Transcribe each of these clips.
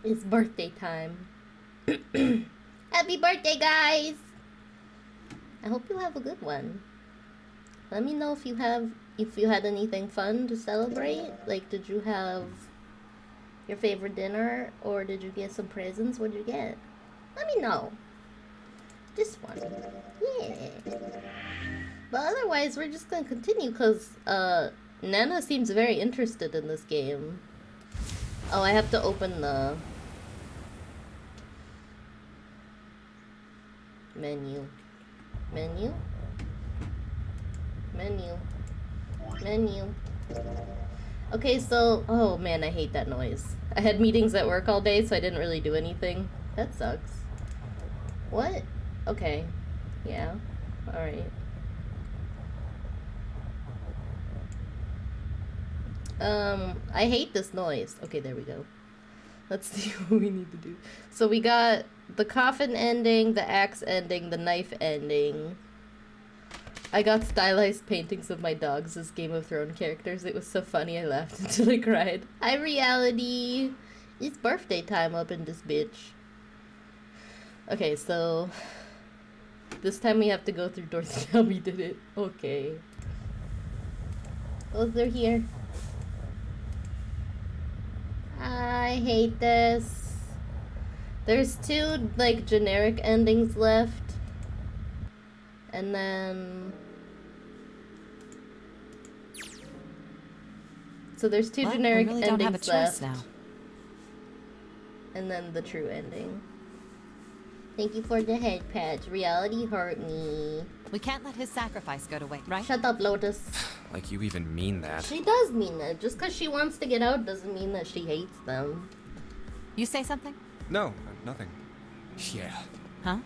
It's birthday time. Happy birthday, guys! I hope you have a good one. Let me know if you had anything fun to celebrate. Like, did you have your favorite dinner, or did you get some presents? What did you get? Let me know. This one. Yeah. But otherwise, we're just gonna continue because Nana seems very interested in this game. Oh, I have to open the menu. Menu? Menu. Menu. Okay, so... Oh man, I hate that noise. I had meetings at work all day, so I didn't really do anything. That sucks. What? Okay. Yeah. Alright. I hate this noise. Okay, there we go. Let's see what we need to do. So we got the coffin ending, the axe ending, the knife ending. I got stylized paintings of my dogs as Game of Thrones characters. It was so funny, I laughed until I cried. Hi, reality! It's birthday time up in this bitch. Okay, so... This time we have to go through doors. Tell me did it. Okay. Oh, they're here. I hate this. There's two, like, generic endings left. And then... So there's two generic really endings don't have a choice left. Now. And then the true ending. Thank you for the head patch. Reality hurt me. We can't let his sacrifice go to waste, right? Shut up, Lotus. Like you even mean that. She does mean that. Just because she wants to get out doesn't mean that she hates them. You say something? No, nothing. Yeah. Huh?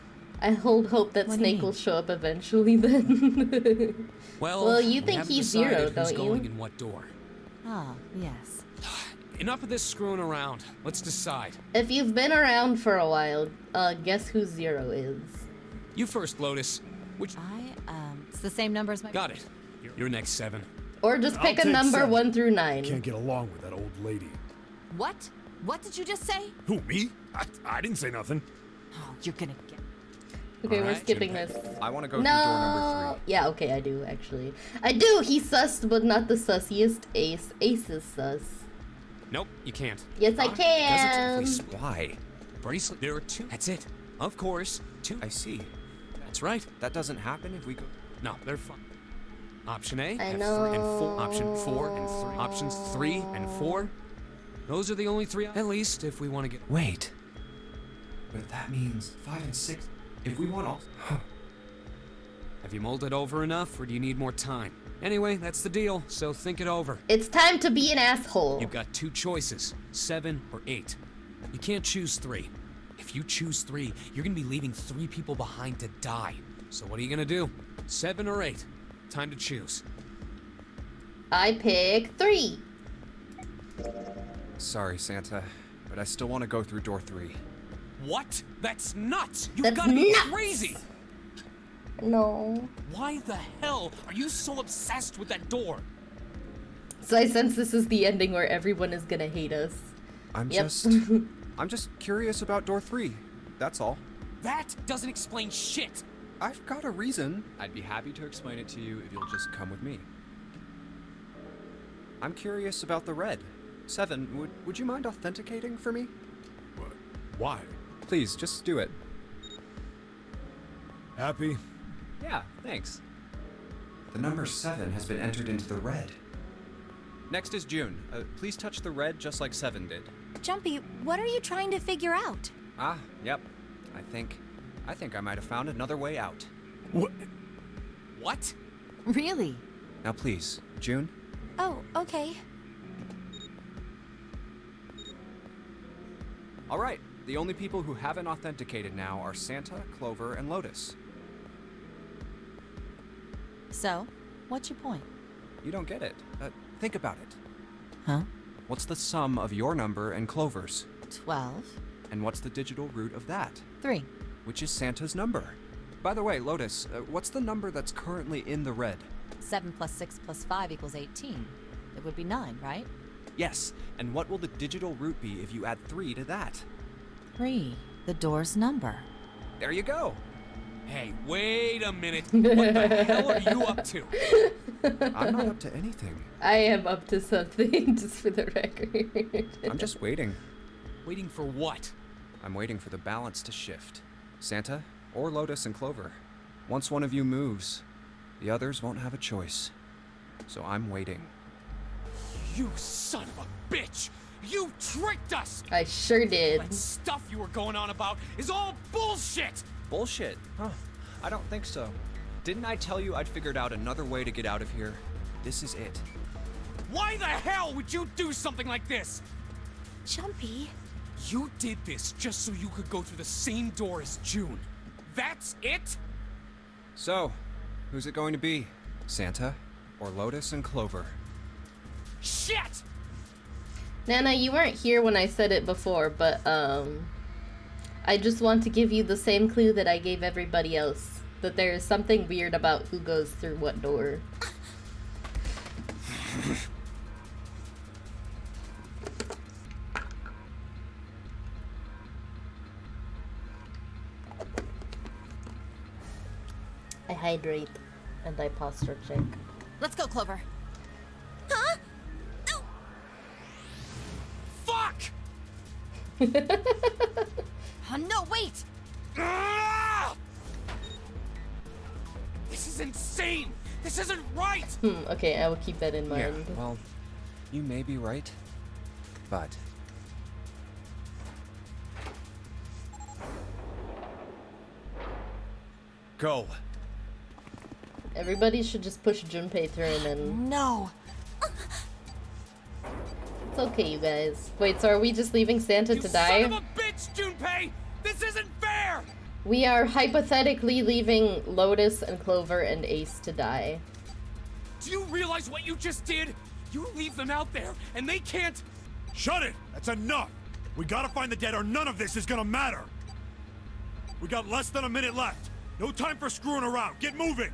I hold hope that What do you Snake mean? will show up eventually then. Well, you we think haven't he's decided Zero, who's don't going you? in what door. Ah, yes. Enough of this screwing around. Let's decide. If you've been around for a while, guess who Zero is? You first, Lotus. Which... It's the same number as my... Got it. You're next, 7. Or just I'll pick a take number 7. 1 through 9. Can't get along with that old lady. What? What did you just say? Who, me? I didn't say nothing. Oh, you're gonna get... Okay, All we're right, skipping Jim. this. I want to go through door number 3. Yeah, okay, I do, actually. I do! He's sus, but not the sussiest. Ace. Ace is sus. Nope, you can't. Yes, I can! Doesn't Why? bracelet. There are 2. That's it. Of course. 2. I see. That's right. That doesn't happen if we go... No, they're fine. Option A. I have know. 3 and 4. Option 4 and 3. Options 3 and 4. Those are the only 3, at least, if we want to get... Wait. But that means 5 and 6. If we want all... Have you mulled it over enough, or do you need more time? Anyway, that's the deal, so think it over. It's time to be an asshole. You've got 2 choices, 7 or 8. You can't choose 3. If you choose 3, you're gonna be leaving 3 people behind to die. So what are you gonna do? 7 or 8? Time to choose. I pick 3. Sorry, Santa, but I still want to go through door 3. What? That's nuts! You've That's gotta be nuts! crazy! No. Why the hell are you so obsessed with that door? So I sense this is the ending where everyone is gonna hate us. I'm Yep. I'm just curious about door 3. That's all. That doesn't explain shit! I've got a reason. I'd be happy to explain it to you if you'll just come with me. I'm curious about the red. 7, would you mind authenticating for me? What? Why? Please, just do it. Happy? Yeah, thanks. The number 7 has been entered into the red. Next is June. Please touch the red just like 7 did. Jumpy, what are you trying to figure out? Ah, yep. I think I might have found another way out. What? What? Really? Now please, June. Oh, okay. All right. The only people who haven't authenticated now are Santa, Clover, and Lotus. So, what's your point? You don't get it. Think about it. Huh? What's the sum of your number and Clover's? 12. And what's the digital root of that? 3. Which is Santa's number. By the way, Lotus, what's the number that's currently in the red? 7 plus 6 plus 5 equals 18. It would be 9, right? Yes, and what will the digital route be if you add 3 to that? 3. The door's number. There you go. Hey, wait a minute. What the hell are you up to? I'm not up to anything. I am up to something, just for the record. I'm just waiting. Waiting for what? I'm waiting for the balance to shift. Santa, or Lotus and Clover. Once one of you moves, the others won't have a choice. So I'm waiting. You son of a bitch! You tricked us! I sure did. That stuff you were going on about is all bullshit! Bullshit. Huh. I don't think so. Didn't I tell you I'd figured out another way to get out of here? This is it. Why the hell would you do something like this? Jumpy. You did this just so you could go through the same door as June. That's it? So, who's it going to be? Santa or Lotus and Clover? Shit! Nana, you weren't here when I said it before, but I just want to give you the same clue that I gave everybody else. That there is something weird about who goes through what door. I hydrate and I posture check. Let's go, Clover. Huh? Fuck! Oh, no, wait! Ah! This is insane! This isn't right! Okay, I will keep that in Yeah, mind. well, you may be right, but... Go. Everybody should just push Junpei through and then... No. It's okay, you guys. Wait, so are we just leaving Santa You to son die? of a bitch, Junpei! This isn't fair! We are hypothetically leaving Lotus and Clover and Ace to die. Do you realize what you just did? You leave them out there, and they can't... Shut it! That's enough! We gotta find the dead or none of this is gonna matter! We got less than a minute left. No time for screwing around. Get moving!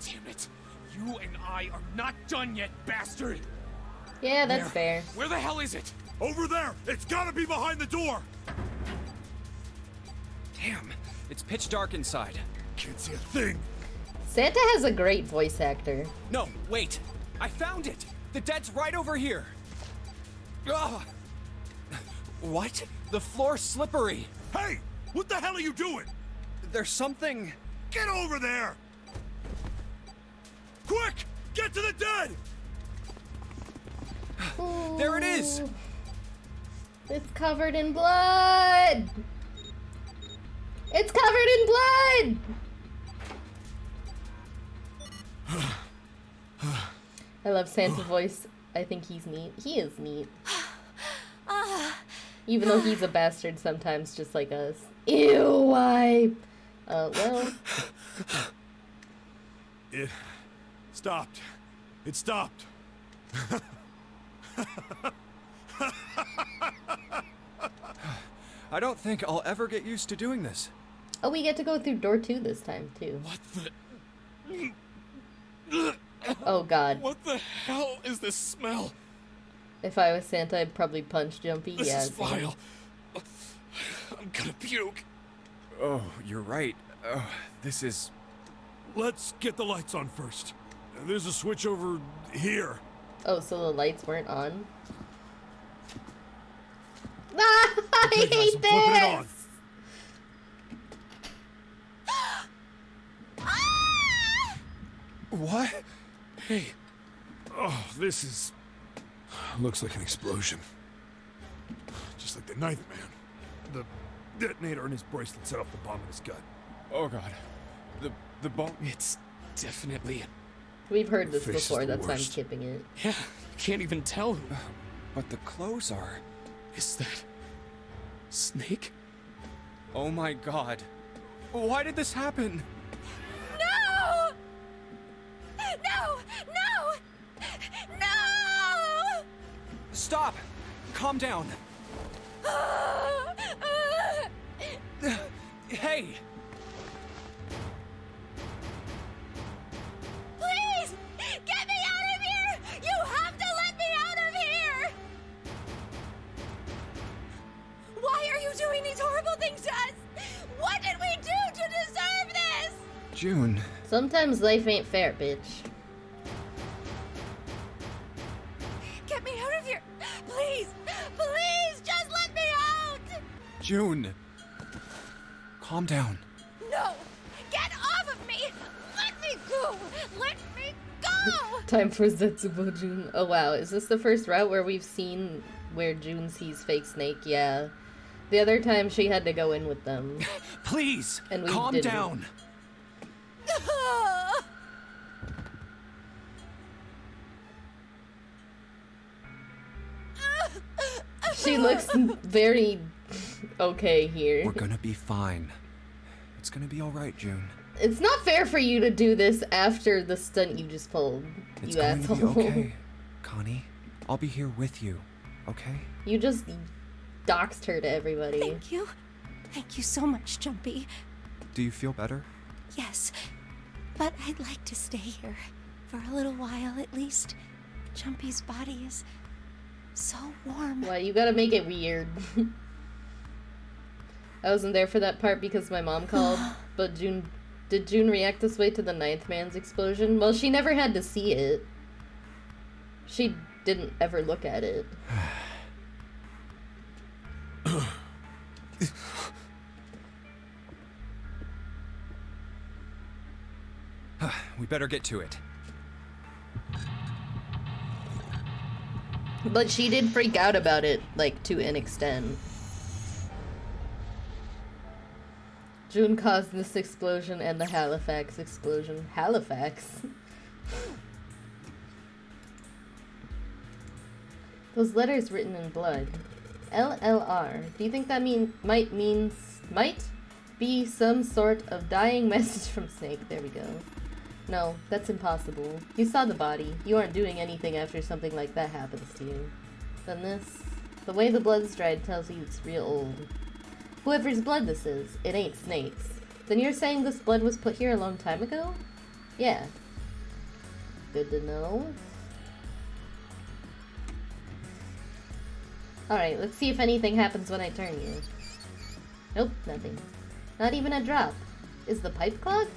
Damn it! You and I are not done yet, bastard! Yeah, that's fair. Where the hell is it? Over there! It's gotta be behind the door! Damn, it's pitch dark inside. Can't see a thing! Santa has a great voice actor. No, wait. I found it. The dead's right over here. Ugh. What? The floor's slippery. Hey! What the hell are you doing? There's something... Get over there! Quick! Get to the dead! There it is! Ooh. It's covered in blood! It's covered in blood! I love Santa's voice. I think he's neat. He is neat. Even though he's a bastard sometimes, just like us. Ew, why? Well. It stopped. It stopped. I don't think I'll ever get used to doing this. Oh, we get to go through door 2 this time, too. What the... Oh, God. What the hell is this smell? If I was Santa, I'd probably punch Jumpy. This Yeah, is same. vile. I'm gonna puke. Oh, you're right. Oh, this is... Let's get the lights on first. There's a switch over here. Oh, so the lights weren't on? Ah, I Okay, guys, hate I'm flipping it on. this! What? Hey, Oh, this is... Looks like an explosion. Just like the Ninth Man. The detonator in his bracelet set off the bomb in his gut. Oh, God. The bomb... it's definitely... We've heard this Face is before, the that's why I'm worst. skipping it. Yeah, can't even tell who. But the clothes are... Is that... Snake? Oh, my God. Why did this happen? No! No! No! No! Stop! Calm down. Hey! Please! Get me out of here! You have to let me out of here! June. Sometimes life ain't fair, bitch. Get me out of here! Please! Please! Just let me out! June. Calm down. No! Get off of me! Let me go! Let me go! Time for Zetsubo June. Oh wow, is this the first route where we've seen where June sees fake Snake? Yeah. The other time she had to go in with them. Please, And we calm didn't. down. She looks very okay here. We're gonna be fine. It's gonna be all right, June. It's not fair for you to do this after the stunt you just pulled, It's you going asshole. to be okay. Connie, I'll be here with you, okay? You just doxed her to everybody. Thank you. Thank you so much, Jumpy. Do you feel better? Yes, but I'd like to stay here for a little while at least. Jumpy's body is so warm. Why, you gotta make it weird. I wasn't there for that part because my mom called, but did June react this way to the ninth man's explosion? Well, she never had to see it. She didn't ever look at it. We better get to it. But she did freak out about it, like, to an extent. June caused this explosion and the Halifax explosion. Halifax? Those letters written in blood. LLR. Do you think that might be some sort of dying message from Snake? There we go. No, that's impossible. You saw the body. You aren't doing anything after something like that happens to you. Then this. The way the blood's dried tells you it's real old. Whoever's blood this is, it ain't Snake's. Then you're saying this blood was put here a long time ago? Yeah. Good to know. Alright, let's see if anything happens when I turn you. Nope, nothing. Not even a drop. Is the pipe clogged?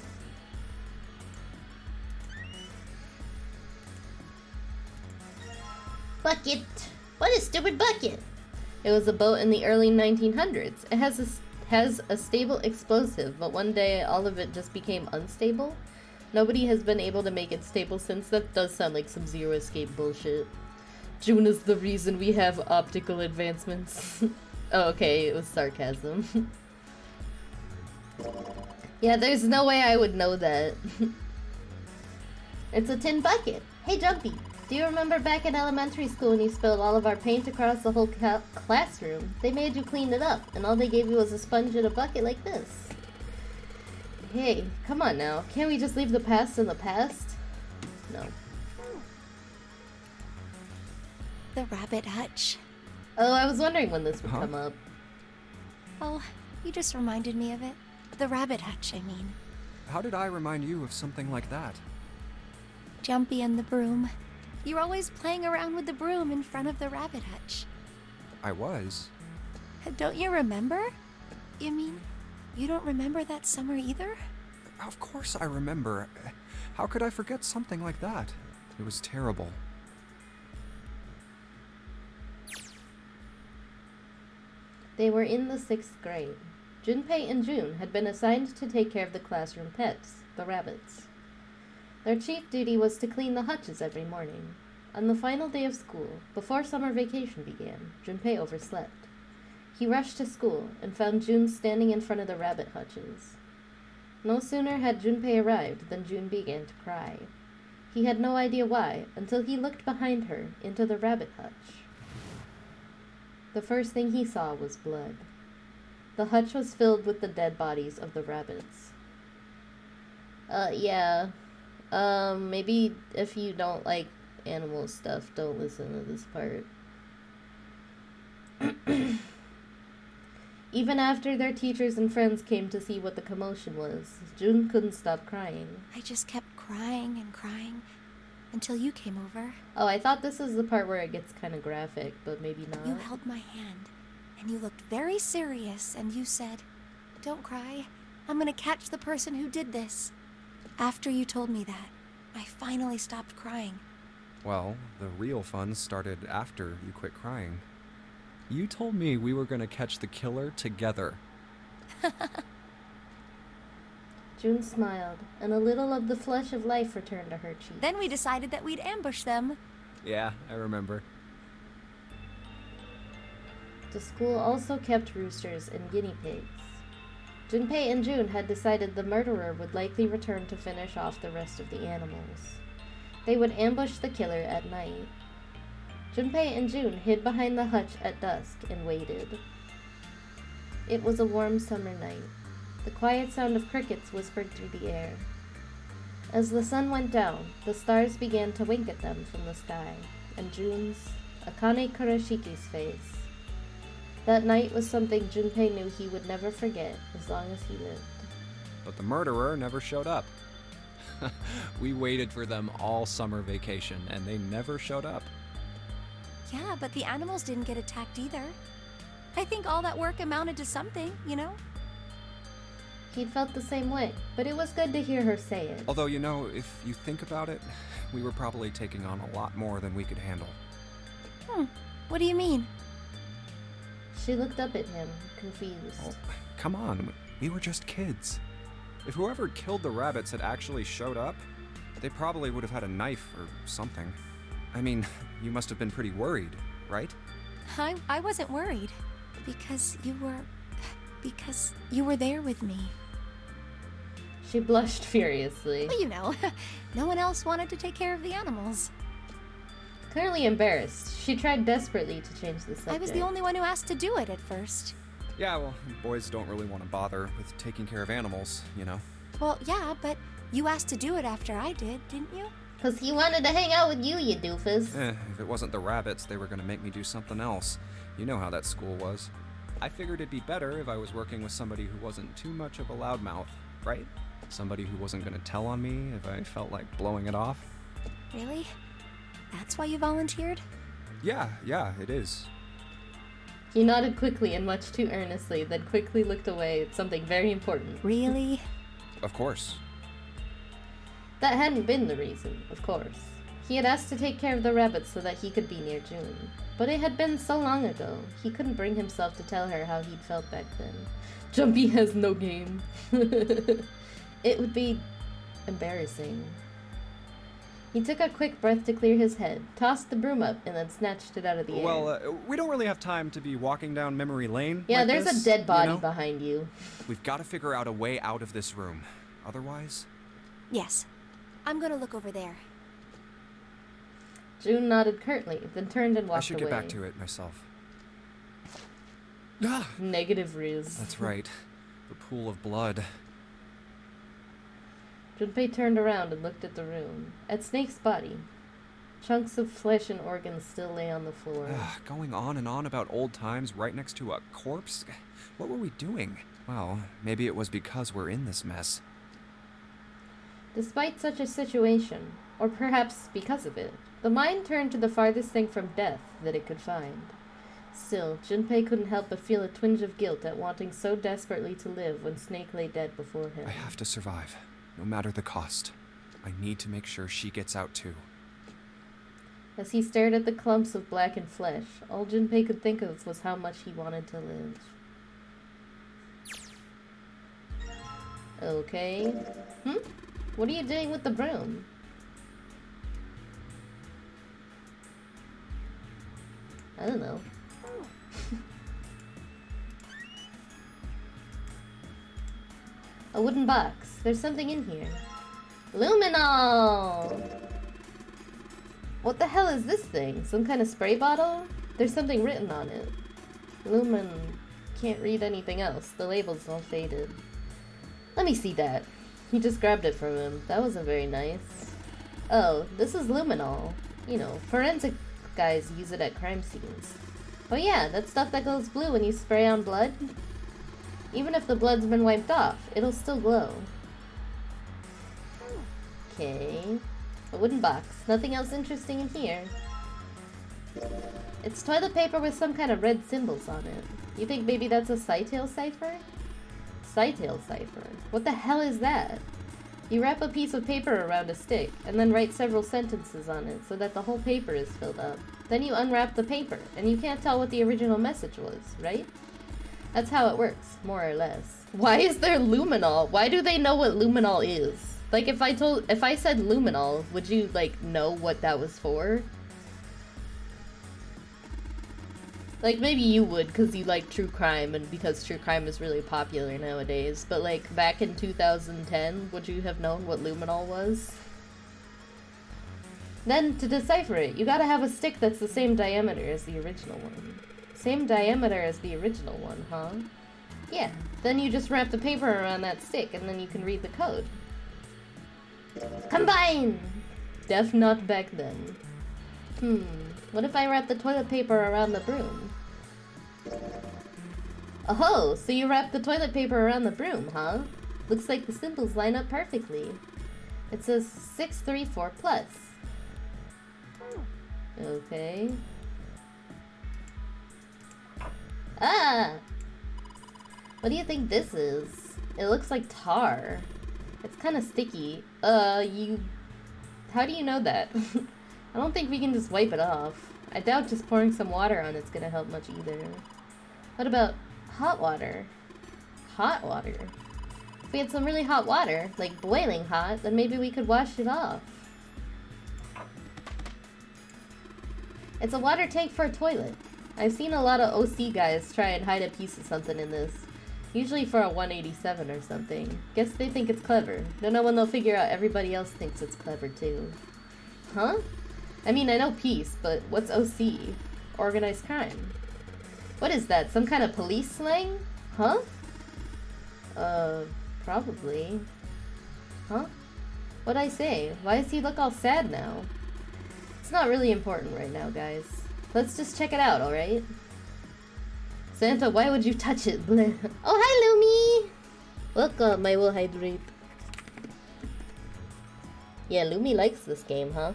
Bucket! What a stupid bucket! It was a boat in the early 1900s. It has a stable explosive, but one day all of it just became unstable. Nobody has been able to make it stable since. That does sound like some Zero Escape bullshit. June is the reason we have optical advancements. Oh, okay, it was sarcasm. Yeah, there's no way I would know that. It's a tin bucket. Hey, Jumpy, do you remember back in elementary school when you spilled all of our paint across the whole classroom? They made you clean it up, and all they gave you was a sponge and a bucket like this. Hey, come on now. Can't we just leave the past in the past? No. The rabbit hutch. Oh, I was wondering when this would Huh? come up. Oh, you just reminded me of it. The rabbit hutch, I mean. How did I remind you of something like that? Jumpy and the broom. You're always playing around with the broom in front of the rabbit hutch. I was. Don't you remember? You mean, you don't remember that summer either? Of course I remember. How could I forget something like that? It was terrible. They were in the 6th grade. Junpei and June had been assigned to take care of the classroom pets, the rabbits. Their chief duty was to clean the hutches every morning. On the final day of school, before summer vacation began, Junpei overslept. He rushed to school and found June standing in front of the rabbit hutches. No sooner had Junpei arrived than June began to cry. He had no idea why until he looked behind her into the rabbit hutch. The first thing he saw was blood. The hutch was filled with the dead bodies of the rabbits. Yeah. Maybe if you don't like animal stuff, don't listen to this part. Even after their teachers and friends came to see what the commotion was, June couldn't stop crying. I just kept crying and crying until you came over. Oh, I thought this was the part where it gets kind of graphic, but maybe not. You held my hand, and you looked very serious, and you said, "Don't cry. I'm gonna catch the person who did this." After you told me that, I finally stopped crying. Well, the real fun started after you quit crying. You told me we were gonna catch the killer together. June smiled, and a little of the flush of life returned to her cheek. Then we decided that we'd ambush them. Yeah, I remember. The school also kept roosters and guinea pigs. Junpei and June had decided the murderer would likely return to finish off the rest of the animals. They would ambush the killer at night. Junpei and June hid behind the hutch at dusk and waited. It was a warm summer night. The quiet sound of crickets whispered through the air. As the sun went down, the stars began to wink at them from the sky, and June's, Akane Kuroshiki's face. That night was something Junpei knew he would never forget as long as he lived. But the murderer never showed up. We waited for them all summer vacation, and they never showed up. Yeah, but the animals didn't get attacked either. I think all that work amounted to something, you know? He'd felt the same way, but it was good to hear her say it. Although, you know, if you think about it, we were probably taking on a lot more than we could handle. What do you mean? She looked up at him, confused. Oh, come on, we were just kids. If whoever killed the rabbits had actually showed up, they probably would have had a knife or something. I mean, you must have been pretty worried, right? I wasn't worried. Because you were there with me. She blushed furiously. Well, you know, no one else wanted to take care of the animals. Clearly embarrassed, she tried desperately to change the subject. I was the only one who asked to do it at first. Yeah, well, boys don't really want to bother with taking care of animals, you know? Well, yeah, but you asked to do it after I did, didn't you? 'Cause he wanted to hang out with you, you doofus. If it wasn't the rabbits, they were gonna make me do something else. You know how that school was. I figured it'd be better if I was working with somebody who wasn't too much of a loudmouth, right? Somebody who wasn't gonna tell on me if I felt like blowing it off. Really? That's why you volunteered? Yeah, it is. He nodded quickly and much too earnestly, then quickly looked away at something very important. Really? Of course. That hadn't been the reason, of course. He had asked to take care of the rabbits so that he could be near June. But it had been so long ago, he couldn't bring himself to tell her how he'd felt back then. Jumpy has no game. It would be embarrassing. He took a quick breath to clear his head, tossed the broom up, and then snatched it out of the air. Well, we don't really have time to be walking down memory lane. Yeah, like there's this, a dead body you know? behind you. We've got to figure out a way out of this room. Otherwise... Yes. I'm gonna look over there. June nodded curtly, then turned and walked away. I should get back to it myself. Negative ruse. That's right. The pool of blood. Junpei turned around and looked at the room. At Snake's body. Chunks of flesh and organs still lay on the floor. Going on and on about old times right next to a corpse? What were we doing? Well, maybe it was because we're in this mess. Despite such a situation, or perhaps because of it, the mind turned to the farthest thing from death that it could find. Still, Junpei couldn't help but feel a twinge of guilt at wanting so desperately to live when Snake lay dead before him. I have to survive, no matter the cost. I need to make sure she gets out too. As he stared at the clumps of blackened flesh, all Junpei could think of was how much he wanted to live. Okay. What are you doing with the broom? I don't know. A wooden box. There's something in here. Luminol! What the hell is this thing? Some kind of spray bottle? There's something written on it. Lumen... Can't read anything else. The label's all faded. Let me see that. He just grabbed it from him. That wasn't very nice. Oh, this is luminol. You know, forensic guys use it at crime scenes. Oh yeah, that stuff that goes blue when you spray on blood? Even if the blood's been wiped off, it'll still glow. Okay. A wooden box. Nothing else interesting in here. It's toilet paper with some kind of red symbols on it. You think maybe that's a Cytale cipher? Cytale cipher? What the hell is that? You wrap a piece of paper around a stick, and then write several sentences on it so that the whole paper is filled up. Then you unwrap the paper, and you can't tell what the original message was, right? That's how it works, more or less. Why is there luminol? Why do they know what luminol is? Like, if I said luminol, would you, like, know what that was for? Like, maybe you would, because you like true crime, and because true crime is really popular nowadays. But, like, back in 2010, would you have known what luminol was? Then, to decipher it, you gotta have a stick that's the same diameter as the original one. Same diameter as the original one, huh? Yeah. Then you just wrap the paper around that stick, and then you can read the code. Combine! Def not back then. What if I wrap the toilet paper around the broom? Oh, so you wrap the toilet paper around the broom, huh? Looks like the symbols line up perfectly. It says 634 plus. Okay. Ah! What do you think this is? It looks like tar. It's kind of sticky. How do you know that? I don't think we can just wipe it off. I doubt just pouring some water on it's gonna help much either. What about hot water? Hot water? If we had some really hot water, like boiling hot, then maybe we could wash it off. It's a water tank for a toilet. I've seen a lot of OC guys try and hide a piece of something in this. Usually for a 187 or something. Guess they think it's clever. Don't know when they'll figure out everybody else thinks it's clever too. Huh? I mean, I know peace, but what's OC? Organized crime. What is that? Some kind of police slang? Huh? Probably. Huh? What'd I say? Why does he look all sad now? It's not really important right now, guys. Let's just check it out, alright? Santa, why would you touch it? Bleh. Oh, hi, Lumi! Welcome, I will hydrate. Yeah, Lumi likes this game, huh?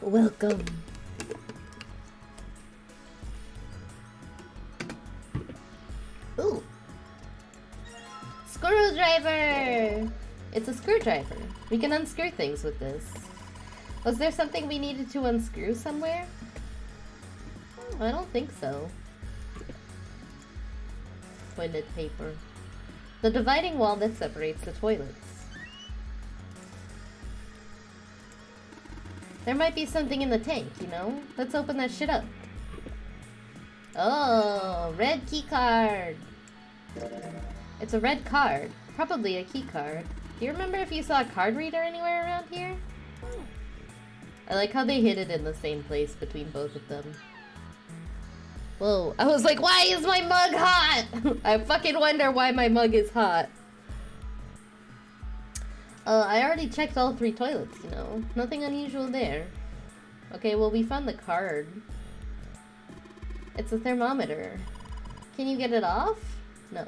Welcome. Ooh. Screwdriver! It's a screwdriver. We can unscrew things with this. Was there something we needed to unscrew somewhere? I don't think so. Toilet paper. The dividing wall that separates the toilets. There might be something in the tank, you know? Let's open that shit up. Oh, red key card. It's a red card. Probably a key card. Do you remember if you saw a card reader anywhere around here? I like how they hid it in the same place between both of them. Whoa, I was like, why is my mug hot? I fucking wonder why my mug is hot. I already checked all 3 toilets, you know. Nothing unusual there. Okay, well, we found the card. It's a thermometer. Can you get it off? No.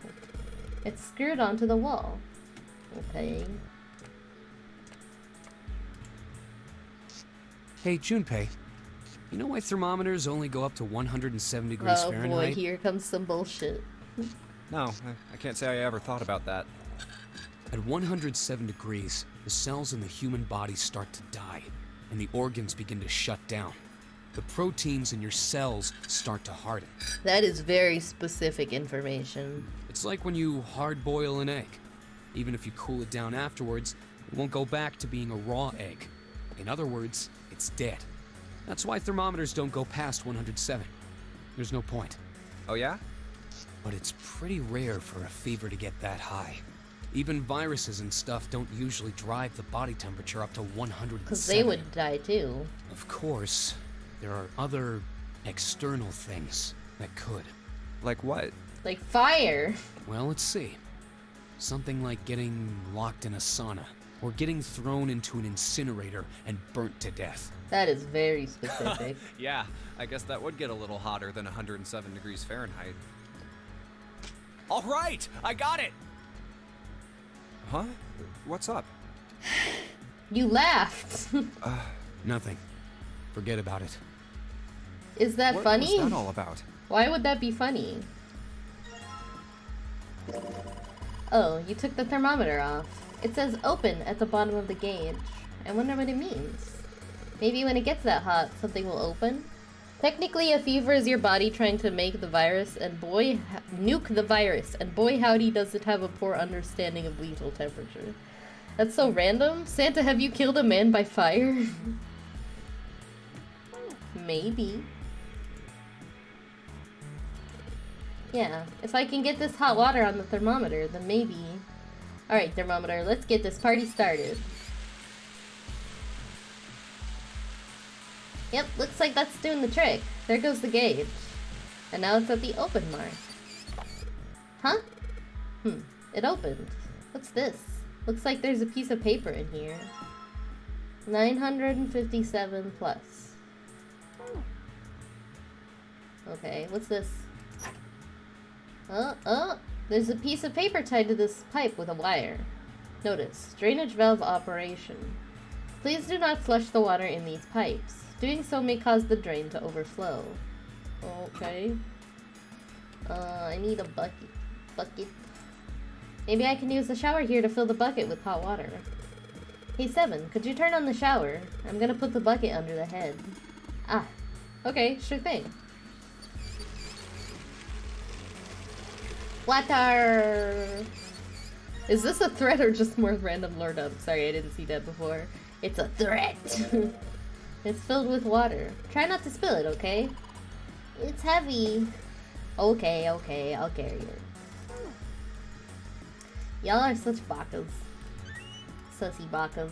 It's screwed onto the wall. Okay. Hey, Junpei. You know why thermometers only go up to 107 degrees Fahrenheit? Oh boy, here comes some bullshit. No, I can't say I ever thought about that. At 107 degrees, the cells in the human body start to die, and the organs begin to shut down. The proteins in your cells start to harden. That is very specific information. It's like when you hard-boil an egg. Even if you cool it down afterwards, it won't go back to being a raw egg. In other words, it's dead. That's why thermometers don't go past 107. There's no point. Oh yeah? But it's pretty rare for a fever to get that high. Even viruses and stuff don't usually drive the body temperature up to 107. Because they would die too. Of course, there are other external things that could. Like what? Like fire. Well, let's see. Something like getting locked in a sauna, or getting thrown into an incinerator and burnt to death. That is very specific. Yeah, I guess that would get a little hotter than 107 degrees Fahrenheit. All right, I got it! Huh? What's up? You laughed. Nothing. Forget about it. Is that What funny? was that all about? Why would that be funny? Oh, you took the thermometer off. It says open at the bottom of the gauge. I wonder what it means. Maybe when it gets that hot, something will open? Technically, a fever is your body trying to make the virus, and nuke the virus, and boy howdy does it have a poor understanding of lethal temperature. That's so random. Santa, have you killed a man by fire? Maybe. Yeah, if I can get this hot water on the thermometer, then maybe. Alright, thermometer, let's get this party started. Yep, looks like that's doing the trick. There goes the gauge. And now it's at the open mark. Huh? It opened. What's this? Looks like there's a piece of paper in here. 957 plus. Okay, what's this? There's a piece of paper tied to this pipe with a wire. Notice, drainage valve operation. Please do not flush the water in these pipes. Doing so may cause the drain to overflow. Okay. I need a bucket. Maybe I can use the shower here to fill the bucket with hot water. Hey, Seven, could you turn on the shower? I'm gonna put the bucket under the head. Ah, okay, sure thing. Water! Is this a threat or just more random lordom? Sorry, I didn't see that before. It's a threat! It's filled with water. Try not to spill it, okay? It's heavy. Okay, I'll carry it. Y'all are such bakas. Sussy bakas.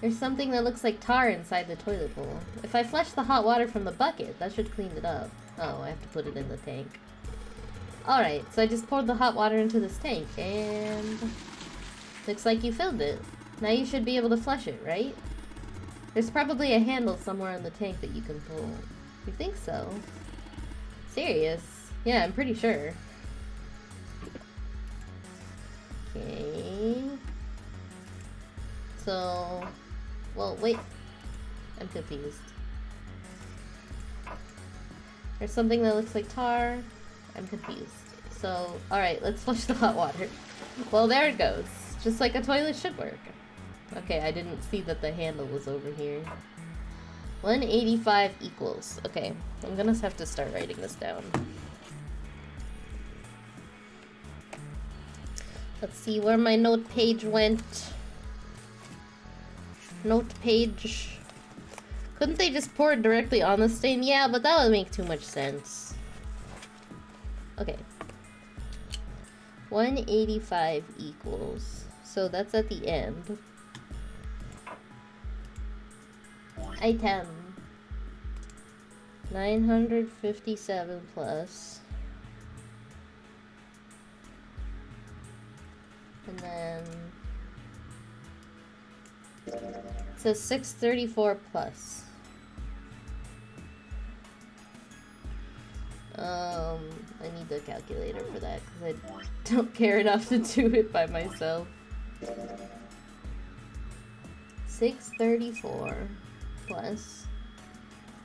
There's something that looks like tar inside the toilet bowl. If I flush the hot water from the bucket, that should clean it up. Oh, I have to put it in the tank. Alright, so I just poured the hot water into this tank, and... looks like you filled it. Now you should be able to flush it, right? There's probably a handle somewhere in the tank that you can pull. You think so? Serious? Yeah, I'm pretty sure. Okay. So... well, wait. I'm confused. There's something that looks like tar. I'm confused. So, alright, let's flush the hot water. Well, there it goes. Just like a toilet should work. Okay, I didn't see that the handle was over here. 185 equals. Okay, I'm gonna have to start writing this down. Let's see where my note page went. Note page. Couldn't they just pour it directly on the stain? Yeah, but that would make too much sense. Okay. 185 equals. So that's at the end. Item. 957 plus. And then... it says 634 plus. I need the calculator for that because I don't care enough to do it by myself. 634 plus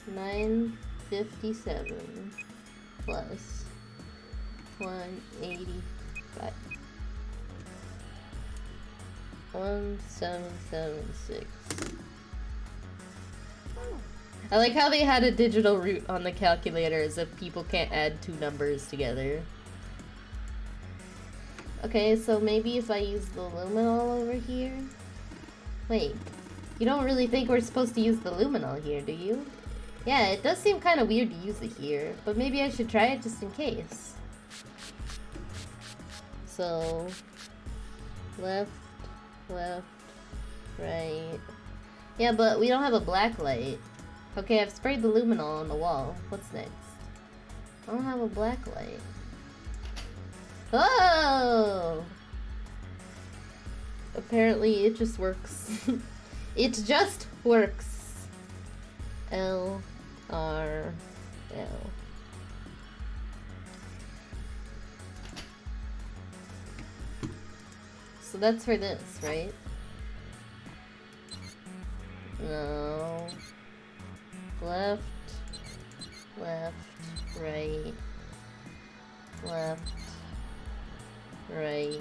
957 plus 185. 1776. I like how they had a digital root on the calculator as if people can't add two numbers together. Okay, so maybe if I use the luminol over here? Wait, you don't really think we're supposed to use the luminol here, do you? Yeah, it does seem kind of weird to use it here, but maybe I should try it just in case. So, left, right. Yeah, but we don't have a black light. Okay, I've sprayed the luminol on the wall. What's next? I don't have a black light. Oh! Apparently it just works. It just works. L, R, L. So that's for this, right? No. Left, right, left, Right.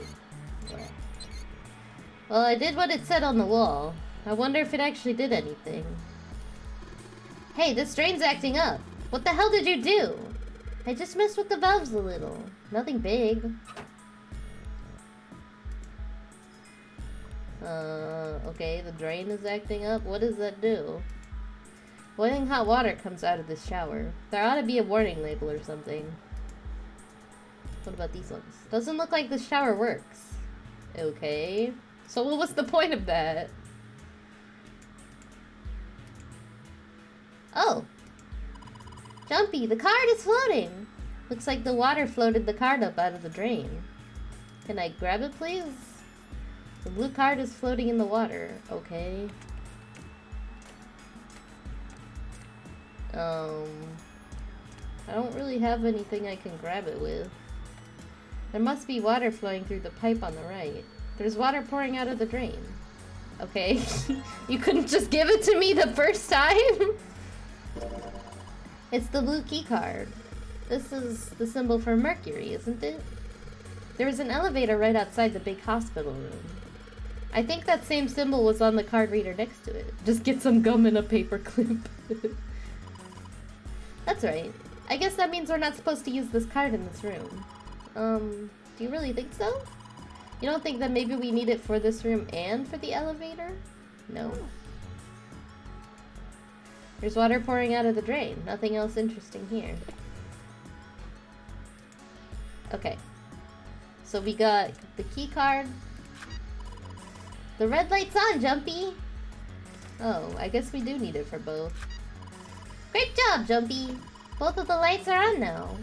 Yeah. Well, I did what it said on the wall. I wonder if it actually did anything. Hey, this drain's acting up. What the hell did you do? I just messed with the valves a little. Nothing big. Okay, the drain is acting up. What does that do? Boiling hot water comes out of this shower. There ought to be a warning label or something. What about these ones? Doesn't look like the shower works. Okay. So what was the point of that? Oh. Jumpy, the card is floating. Looks like the water floated the card up out of the drain. Can I grab it, please? The blue card is floating in the water. Okay. I don't really have anything I can grab it with. There must be water flowing through the pipe on the right. There's water pouring out of the drain. Okay. You couldn't just give it to me the first time? It's the blue key card. This is the symbol for Mercury, isn't it? There is an elevator right outside the big hospital room. I think that same symbol was on the card reader next to it. Just get some gum and a paper clip. That's right. I guess that means we're not supposed to use this card in this room. Do you really think so? You don't think that maybe we need it for this room and for the elevator? No. There's water pouring out of the drain. Nothing else interesting here. Okay. So we got the key card. The red light's on, Jumpy! Oh, I guess we do need it for both. Great job, Jumpy! Both of the lights are on now.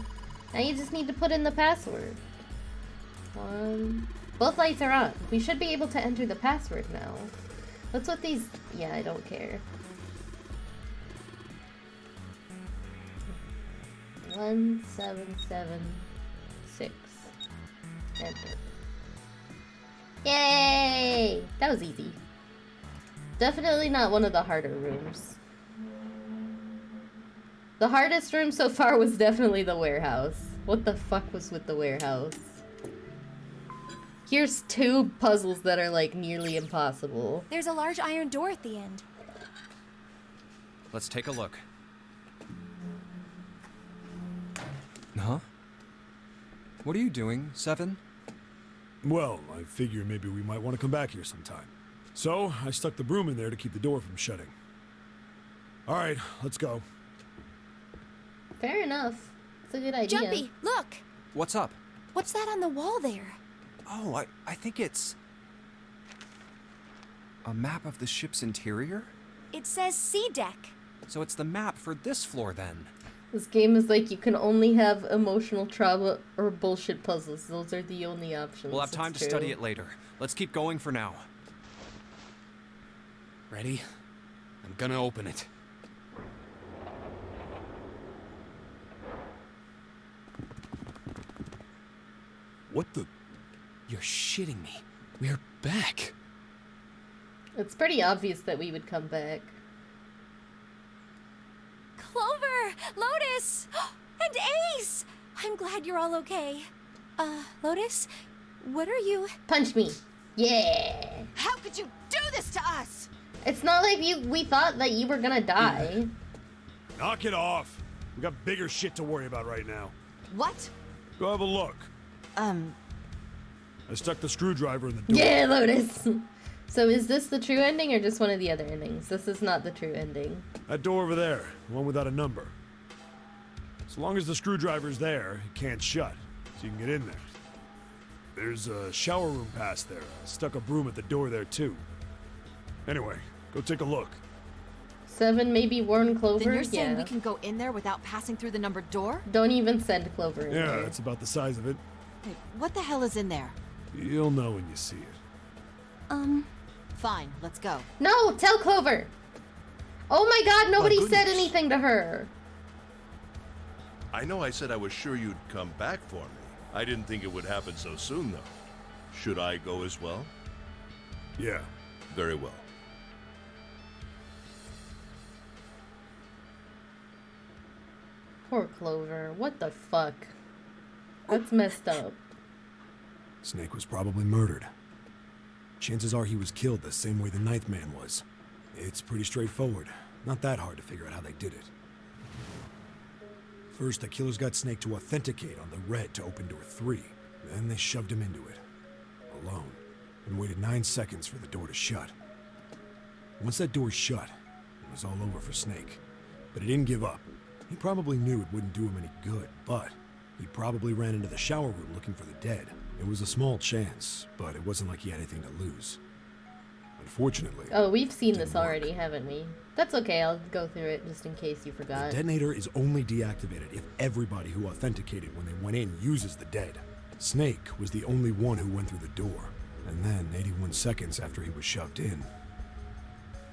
Now you just need to put in the password. Both lights are on. We should be able to enter the password now. What's with these? Yeah, I don't care. 1776. Enter. Yay! That was easy. Definitely not one of the harder rooms. The hardest room so far was definitely the warehouse. What the fuck was with the warehouse? Here's two puzzles that are like nearly impossible. There's a large iron door at the end. Let's take a look. Huh? What are you doing, Seven? Well, I figure maybe we might want to come back here sometime. So, I stuck the broom in there to keep the door from shutting. Alright, let's go. Fair enough. It's a good idea. Jumpy, look! What's up? What's that on the wall there? Oh, I think it's... a map of the ship's interior? It says C deck. So it's the map for this floor, then. This game is like you can only have emotional trauma or bullshit puzzles. Those are the only options. We'll have time to study it later. Let's keep going for now. Ready? I'm gonna open it. What the? You're shitting me. We're back. It's pretty obvious that we would come back. Clover! Lotus! And Ace! I'm glad you're all okay. Lotus? What are you... Punch me. Yeah. How could you do this to us? It's not like we thought that you were gonna die. Knock it off. We got bigger shit to worry about right now. What? Go have a look. I stuck the screwdriver in the door. Yeah, Lotus. So is this the true ending or just one of the other endings? This is not the true ending. That door over there, the one without a number. As long as the screwdriver's there, it can't shut, so you can get in there. There's a shower room past there. I stuck a broom at the door there too. Anyway, go take a look. 7 maybe warn Clover? Then you're saying yeah. we can go in there without passing through the numbered door? Don't even send Clover in Yeah, there. that's about the size of it. Wait, what the hell is in there? You'll know when you see it. Fine, let's go. No, tell Clover. Oh my god, nobody said goodness. anything to her. I know I said I was sure you'd come back for me. I didn't think it would happen so soon, though. Should I go as well? Yeah. Very well. Poor Clover. What the fuck? That's messed up. Snake was probably murdered. Chances are he was killed the same way the Ninth Man was. It's pretty straightforward. Not that hard to figure out how they did it. First, the killers got Snake to authenticate on the red to open door 3. Then they shoved him into it. Alone. And waited 9 seconds for the door to shut. Once that door shut, it was all over for Snake. But he didn't give up. He probably knew it wouldn't do him any good, but he probably ran into the shower room looking for the dead. It was a small chance, but it wasn't like he had anything to lose. Unfortunately... Oh, we've seen didn't this already, haven't we? That's okay, I'll go through it just in case you The forgot. detonator is only deactivated if everybody who authenticated when they went in uses the dead. Snake was the only one who went through the door, and then 81 seconds after he was shoved in,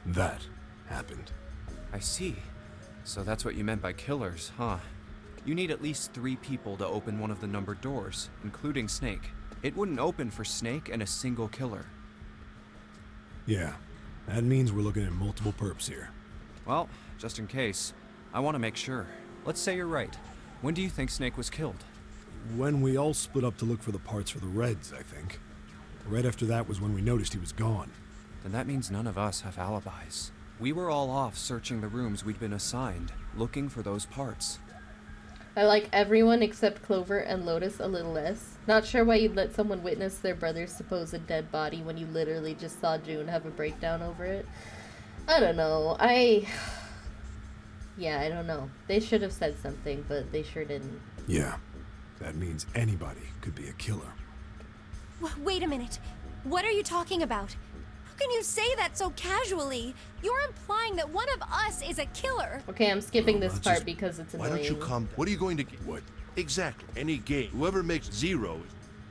that happened. I see. So that's what you meant by killers, huh? You need at least 3 people to open one of the numbered doors, including Snake. It wouldn't open for Snake and a single killer. Yeah, that means we're looking at multiple perps here. Well, just in case, I want to make sure. Let's say you're right. When do you think Snake was killed? When we all split up to look for the parts for the Reds, I think. Right after that was when we noticed he was gone. Then that means none of us have alibis. We were all off searching the rooms we'd been assigned, looking for those parts. I like everyone except Clover and Lotus a little less. Not sure why you'd let someone witness their brother's supposed dead body when you literally just saw June have a breakdown over it. I don't know. Yeah, I don't know. They should have said something, but they sure didn't. Yeah, that means anybody could be a killer. Wait a minute. What are you talking about? How can you say that so casually? You're implying that one of us is a killer. Okay, I'm skipping Well, this not part just- because it's Why annoying. don't you come? What are you going to... What? Exactly. Any game. Whoever makes 0...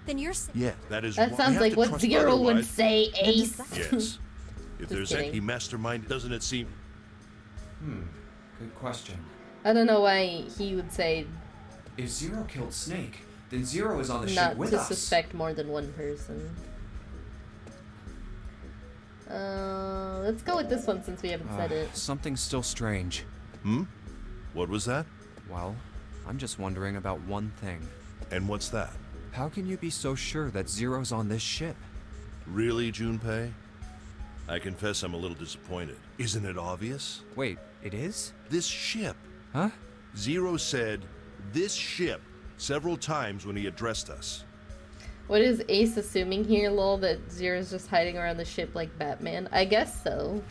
Then you're saying... Yeah, that is... That why- we sounds have like to what trust Zero would otherwise- say, Ace. Yes. If there's kidding. any mastermind, doesn't it seem... Good question. I don't know why he would say If Zero killed Snake, then Zero is on the not ship with to us. suspect more than one person. Let's go with this one since we haven't said it. Something's still strange. What was that? Well, I'm just wondering about one thing. And what's that? How can you be so sure that Zero's on this ship? Really, Junpei? I confess I'm a little disappointed. Isn't it obvious? Wait, it is? This ship. Huh? Zero said, this ship, several times when he addressed us. What is Ace assuming here, lol, that Zero's just hiding around the ship like Batman? I guess so.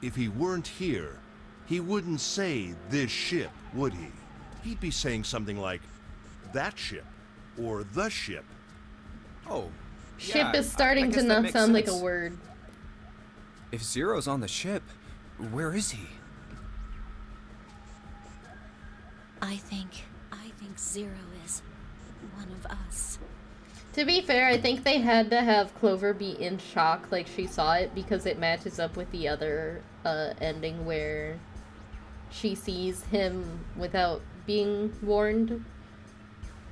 If he weren't here, he wouldn't say this ship, would he? He'd be saying something like, that ship, or the ship. Oh. Ship is starting to not sound like a word. If Zero's on the ship, where is he? I think Zero is one of us. To be fair, I think they had to have Clover be in shock like she saw it because it matches up with the other ending where she sees him without being warned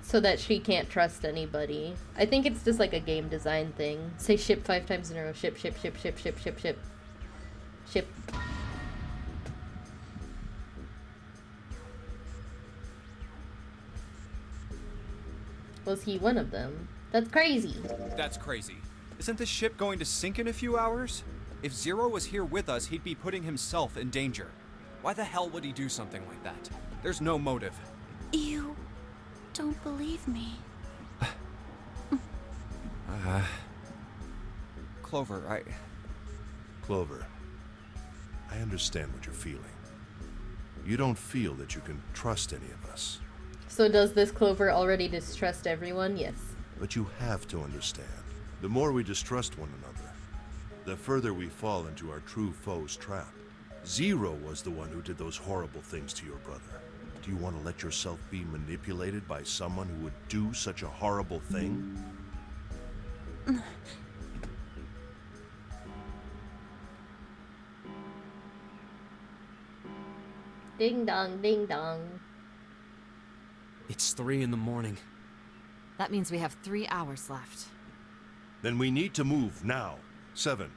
so that she can't trust anybody. I think it's just like a game design thing. Say ship 5 times in a row. Ship, ship, ship, ship, ship, ship, ship. Ship. Was he one of them? That's crazy. That's crazy. Isn't this ship going to sink in a few hours? If Zero was here with us, he'd be putting himself in danger. Why the hell would he do something like that? There's no motive. You don't believe me. Clover, Clover, I understand what you're feeling. You don't feel that you can trust any of us. So does this Clover already distrust everyone? Yes. But you have to understand, the more we distrust one another, the further we fall into our true foe's trap. Zero was the one who did those horrible things to your brother. Do you want to let yourself be manipulated by someone who would do such a horrible thing? Ding dong, ding dong. It's 3 in the morning. That means we have 3 hours left. Then we need to move now. 7.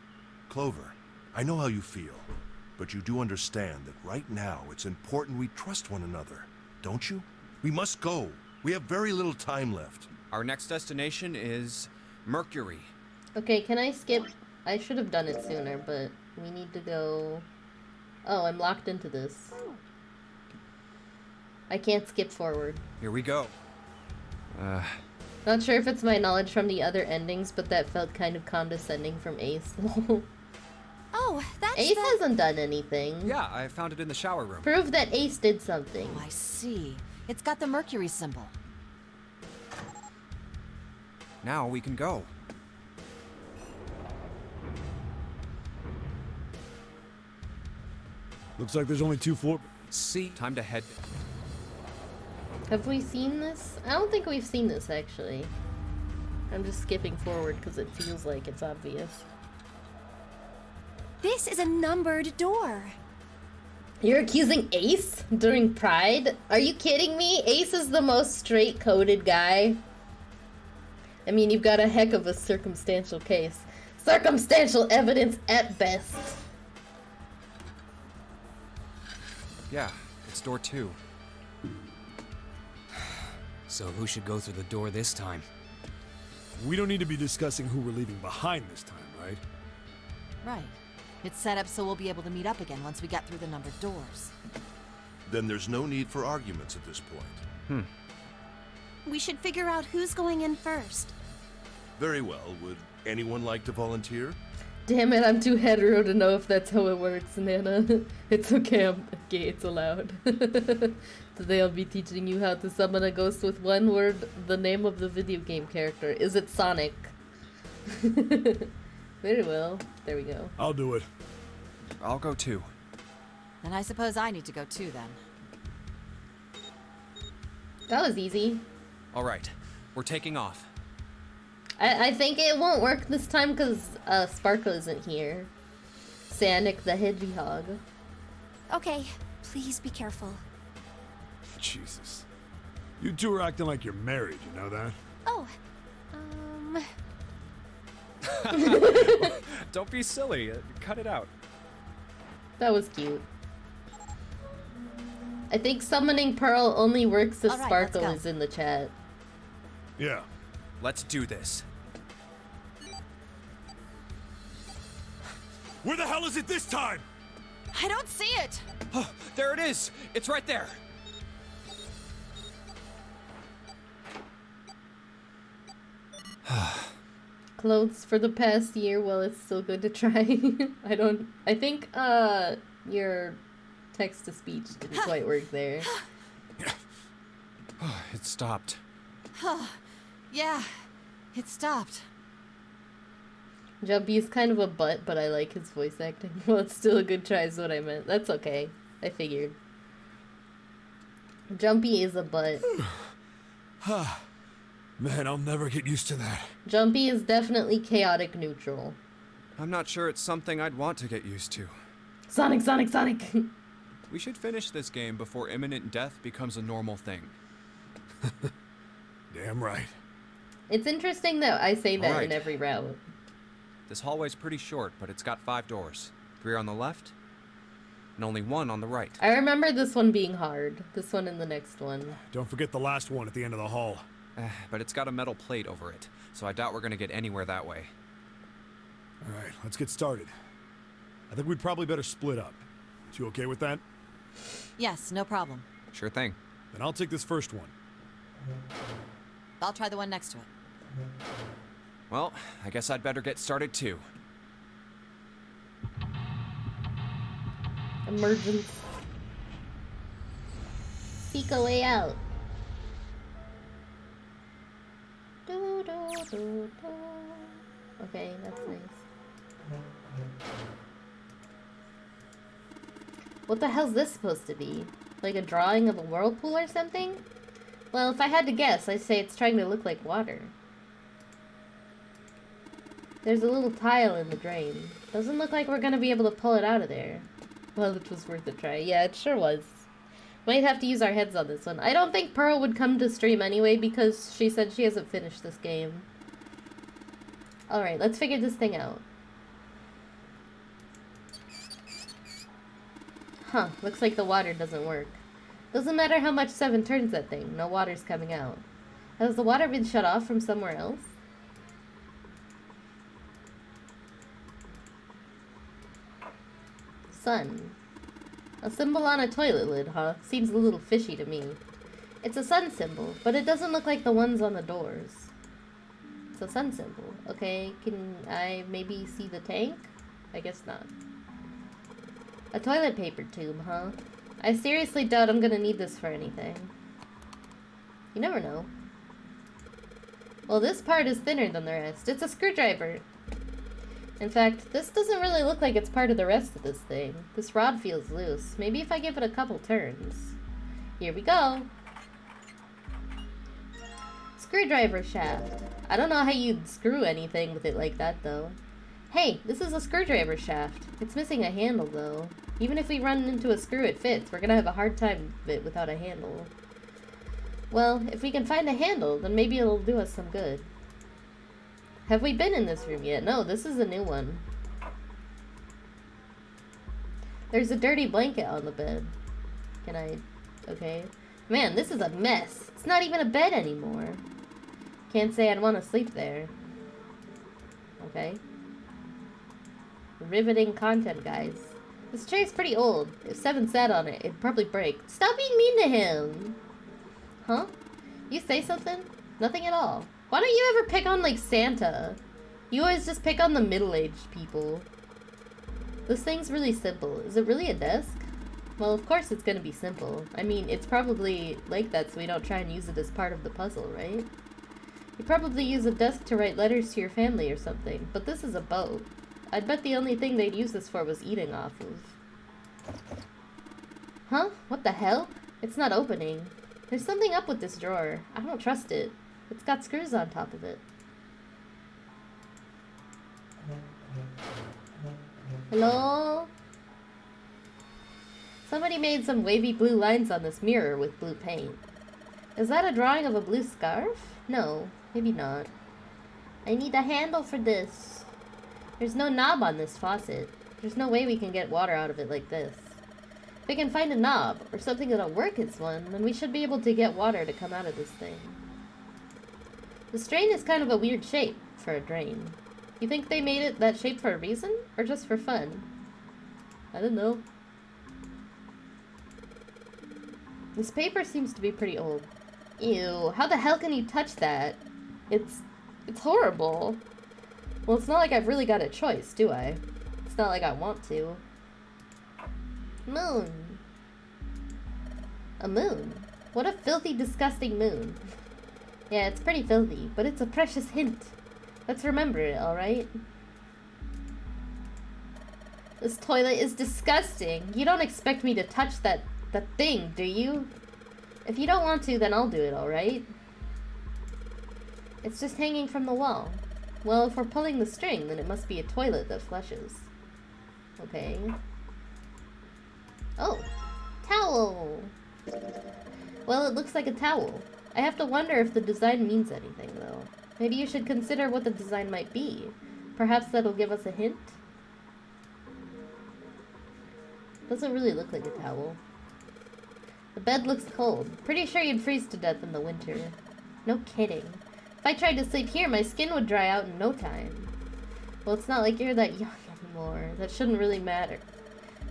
Clover, I know how you feel, but you do understand that right now it's important we trust one another, don't you? We must go. We have very little time left. Our next destination is Mercury. Okay, can I skip? I should have done it sooner, but we need to go... Oh, I'm locked into this. I can't skip forward. Here we go. Not sure if it's my knowledge from the other endings, but that felt kind of condescending from Ace. Oh, that's Ace the... hasn't done anything. Yeah, I found it in the shower room. Prove that Ace did something. Oh, I see. It's got the Mercury symbol. Now we can go. Looks like there's only 2 floors. See? Time to head. Have we seen this? I don't think we've seen this, actually. I'm just skipping forward because it feels like it's obvious. This is a numbered door. You're accusing Ace during Pride? Are you kidding me? Ace is the most straight-coded guy. I mean, you've got a heck of a circumstantial case. Circumstantial evidence at best. Yeah, it's door 2. So who should go through the door this time? We don't need to be discussing who we're leaving behind this time, right? Right. It's set up so we'll be able to meet up again once we get through the numbered doors. Then there's no need for arguments at this point. We should figure out who's going in first. Very well. Would anyone like to volunteer? Damn it, I'm too hetero to know if that's how it works, Nana. It's okay, I'm gay, it's allowed. Today I'll be teaching you how to summon a ghost with one word, the name of the video game character. Is it Sonic? Very well. There we go. I'll do it. I'll go too. Then I suppose I need to go too then. That was easy. All right, we're taking off. I think it won't work this time because Sparkle isn't here. Sanic the Hedgehog. Okay, please be careful. Jesus. You two are acting like you're married, you know that? Oh, Don't be silly. Cut it out. That was cute. I think summoning Pearl only works if All right, Sparkle let's go. is in the chat. Yeah. Let's do this. Where the hell is it this time? I don't see it! Oh, there it is. It's right there. Clothes for the past year, well, it's still good to try. I think, your text-to-speech didn't quite work there. It stopped. Yeah, it stopped. Jumpy is kind of a butt, but I like his voice acting. Well, it's still a good try is what I meant. That's okay. I figured. Jumpy is a butt. Man, I'll never get used to that. Jumpy is definitely chaotic neutral. I'm not sure it's something I'd want to get used to. Sonic, Sonic, Sonic! We should finish this game before imminent death becomes a normal thing. Damn right. It's interesting that I say that in Alright. every route. This hallway's pretty short, but it's got 5 doors. 3 on the left, and only 1 on the right. I remember this one being hard. This one and the next one. Don't forget the last one at the end of the hall. But it's got a metal plate over it, so I doubt we're gonna get anywhere that way. All right, let's get started. I think we'd probably better split up. You okay with that? Yes, no problem. Sure thing. Then I'll take this first one. I'll try the one next to it. Well, I guess I'd better get started too. Emergence. Seek a way out. Do, do, do, do. Okay, that's nice. What the hell's this supposed to be? Like a drawing of a whirlpool or something? Well, if I had to guess, I'd say it's trying to look like water. There's a little tile in the drain. Doesn't look like we're gonna be able to pull it out of there. Well, it was worth a try. Yeah, it sure was. Might have to use our heads on this one. I don't think Pearl would come to stream anyway because she said she hasn't finished this game. Alright, let's figure this thing out. Huh, looks like the water doesn't work. Doesn't matter how much 7 turns that thing, no water's coming out. Has the water been shut off from somewhere else? Sun. A symbol on a toilet lid, huh? Seems a little fishy to me. It's a sun symbol, but it doesn't look like the ones on the doors. It's a sun symbol. Okay, can I maybe see the tank? I guess not. A toilet paper tube, huh? I seriously doubt I'm gonna need this for anything. You never know. Well, this part is thinner than the rest. It's a screwdriver. In fact, this doesn't really look like it's part of the rest of this thing. This rod feels loose. Maybe if I give it a couple turns. Here we go. Screwdriver shaft. I don't know how you'd screw anything with it like that, though. Hey, this is a screwdriver shaft. It's missing a handle, though. Even if we run into a screw it fits, we're gonna have a hard time with it without a handle. Well, if we can find a handle, then maybe it'll do us some good. Have we been in this room yet? No, this is a new one. There's a dirty blanket on the bed. Can I... Okay. Man, this is a mess. It's not even a bed anymore. Can't say I'd want to sleep there. Okay. Riveting content, guys. This chair's pretty old. If 7 sat on it, it'd probably break. Stop being mean to him! Huh? You say something? Nothing at all. Why don't you ever pick on, like, Santa? You always just pick on the middle-aged people. This thing's really simple. Is it really a desk? Well, of course it's gonna be simple. I mean, it's probably like that so we don't try and use it as part of the puzzle, right? You probably use a desk to write letters to your family or something, but this is a boat. I'd bet the only thing they'd use this for was eating off of. Huh? What the hell? It's not opening. There's something up with this drawer. I don't trust it. It's got screws on top of it. Hello? Somebody made some wavy blue lines on this mirror with blue paint. Is that a drawing of a blue scarf? No, maybe not. I need a handle for this. There's no knob on this faucet. There's no way we can get water out of it like this. If we can find a knob, or something that'll work as one, then we should be able to get water to come out of this thing. This drain is kind of a weird shape for a drain. You think they made it that shape for a reason, or just for fun? I don't know. This paper seems to be pretty old. Ew, how the hell can you touch that? It's horrible. Well, it's not like I've really got a choice, do I? It's not like I want to. Moon. A moon? What a filthy, disgusting moon. Yeah, it's pretty filthy, but it's a precious hint. Let's remember it, alright? This toilet is disgusting. You don't expect me to touch that thing, do you? If you don't want to, then I'll do it, alright? It's just hanging from the wall. Well, if we're pulling the string, then it must be a toilet that flushes. Okay. Oh! Towel! Well, it looks like a towel. I have to wonder if the design means anything, though. Maybe you should consider what the design might be. Perhaps that'll give us a hint? Doesn't really look like a towel. The bed looks cold. Pretty sure you'd freeze to death in the winter. No kidding. If I tried to sleep here, my skin would dry out in no time. Well, it's not like you're that young anymore. That shouldn't really matter.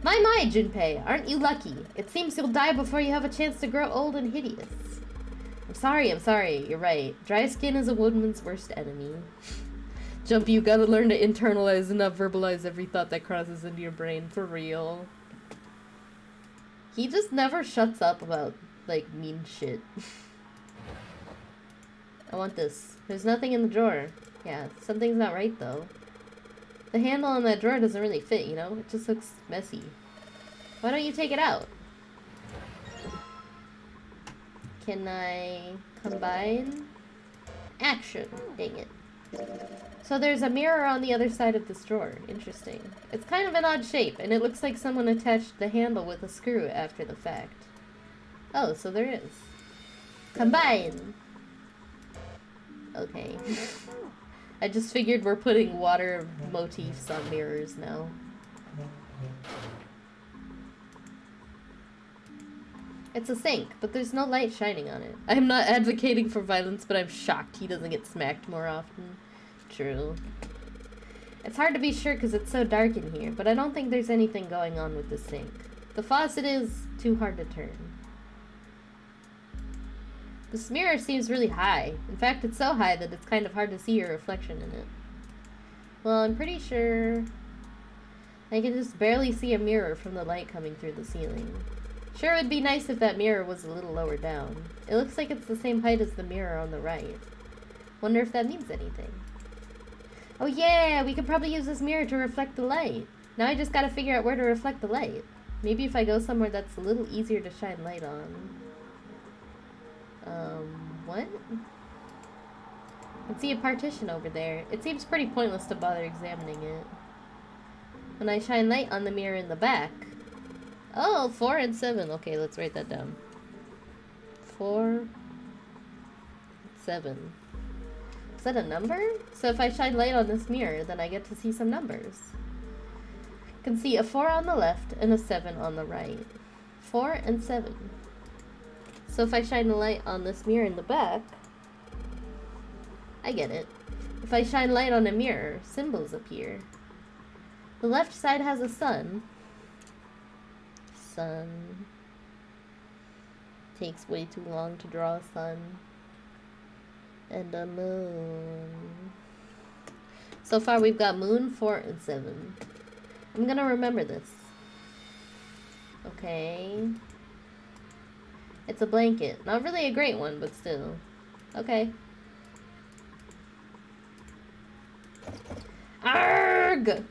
My, Junpei, aren't you lucky? It seems you'll die before you have a chance to grow old and hideous. I'm sorry, you're right. Dry skin is a woman's worst enemy. Jumpy, you gotta learn to internalize and not verbalize every thought that crosses into your brain, for real. He just never shuts up about, like, mean shit. I want this. There's nothing in the drawer. Yeah, something's not right, though. The handle on that drawer doesn't really fit, you know? It just looks messy. Why don't you take it out? Can I combine? Action. Dang it. So there's a mirror on the other side of this drawer. Interesting. It's kind of an odd shape, and it looks like someone attached the handle with a screw after the fact. Oh, so there is. Combine! Okay. I just figured we're putting water motifs on mirrors now. It's a sink, but there's no light shining on it. I'm not advocating for violence, but I'm shocked he doesn't get smacked more often. True. It's hard to be sure because it's so dark in here, but I don't think there's anything going on with the sink. The faucet is too hard to turn. This mirror seems really high. In fact, it's so high that it's kind of hard to see your reflection in it. Well, I'm pretty sure I can just barely see a mirror from the light coming through the ceiling. Sure, it would be nice if that mirror was a little lower down. It looks like it's the same height as the mirror on the right. Wonder if that means anything. Oh yeah, we could probably use this mirror to reflect the light. Now I just gotta figure out where to reflect the light. Maybe if I go somewhere that's a little easier to shine light on. What? I can see a partition over there. It seems pretty pointless to bother examining it. When I shine light on the mirror in the back. Oh, 4 and 7. Okay, let's write that down. 4, 7. Is that a number? So if I shine light on this mirror, then I get to see some numbers. I can see a 4 on the left and a 7 on the right. 4 and 7. So if I shine the light on this mirror in the back, I get it. If I shine light on a mirror, symbols appear. The left side has a sun. Sun. Takes way too long to draw a sun. And a moon. So far we've got moon, 4, and 7. I'm gonna remember this. Okay. It's a blanket. Not really a great one, but still. Okay. Arrgh!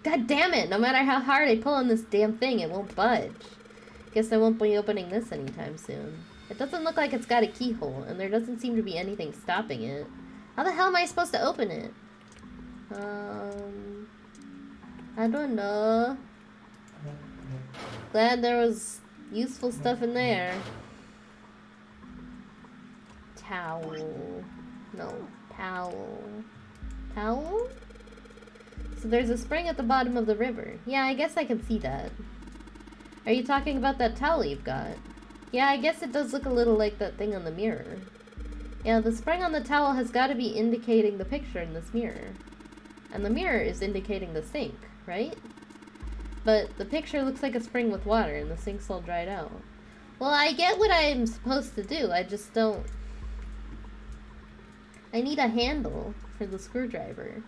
God damn it! No matter how hard I pull on this damn thing, it won't budge. Guess I won't be opening this anytime soon. It doesn't look like it's got a keyhole, and there doesn't seem to be anything stopping it. How the hell am I supposed to open it? I don't know. Glad there was useful stuff in there. Towel. No. Towel. Towel? So there's a spring at the bottom of the river. Yeah, I guess I can see that. Are you talking about that towel you've got? Yeah, I guess it does look a little like that thing on the mirror. Yeah, the spring on the towel has got to be indicating the picture in this mirror. And the mirror is indicating the sink, right? But the picture looks like a spring with water and the sink's all dried out. Well, I get what I'm supposed to do, I just don't... I need a handle for the screwdriver.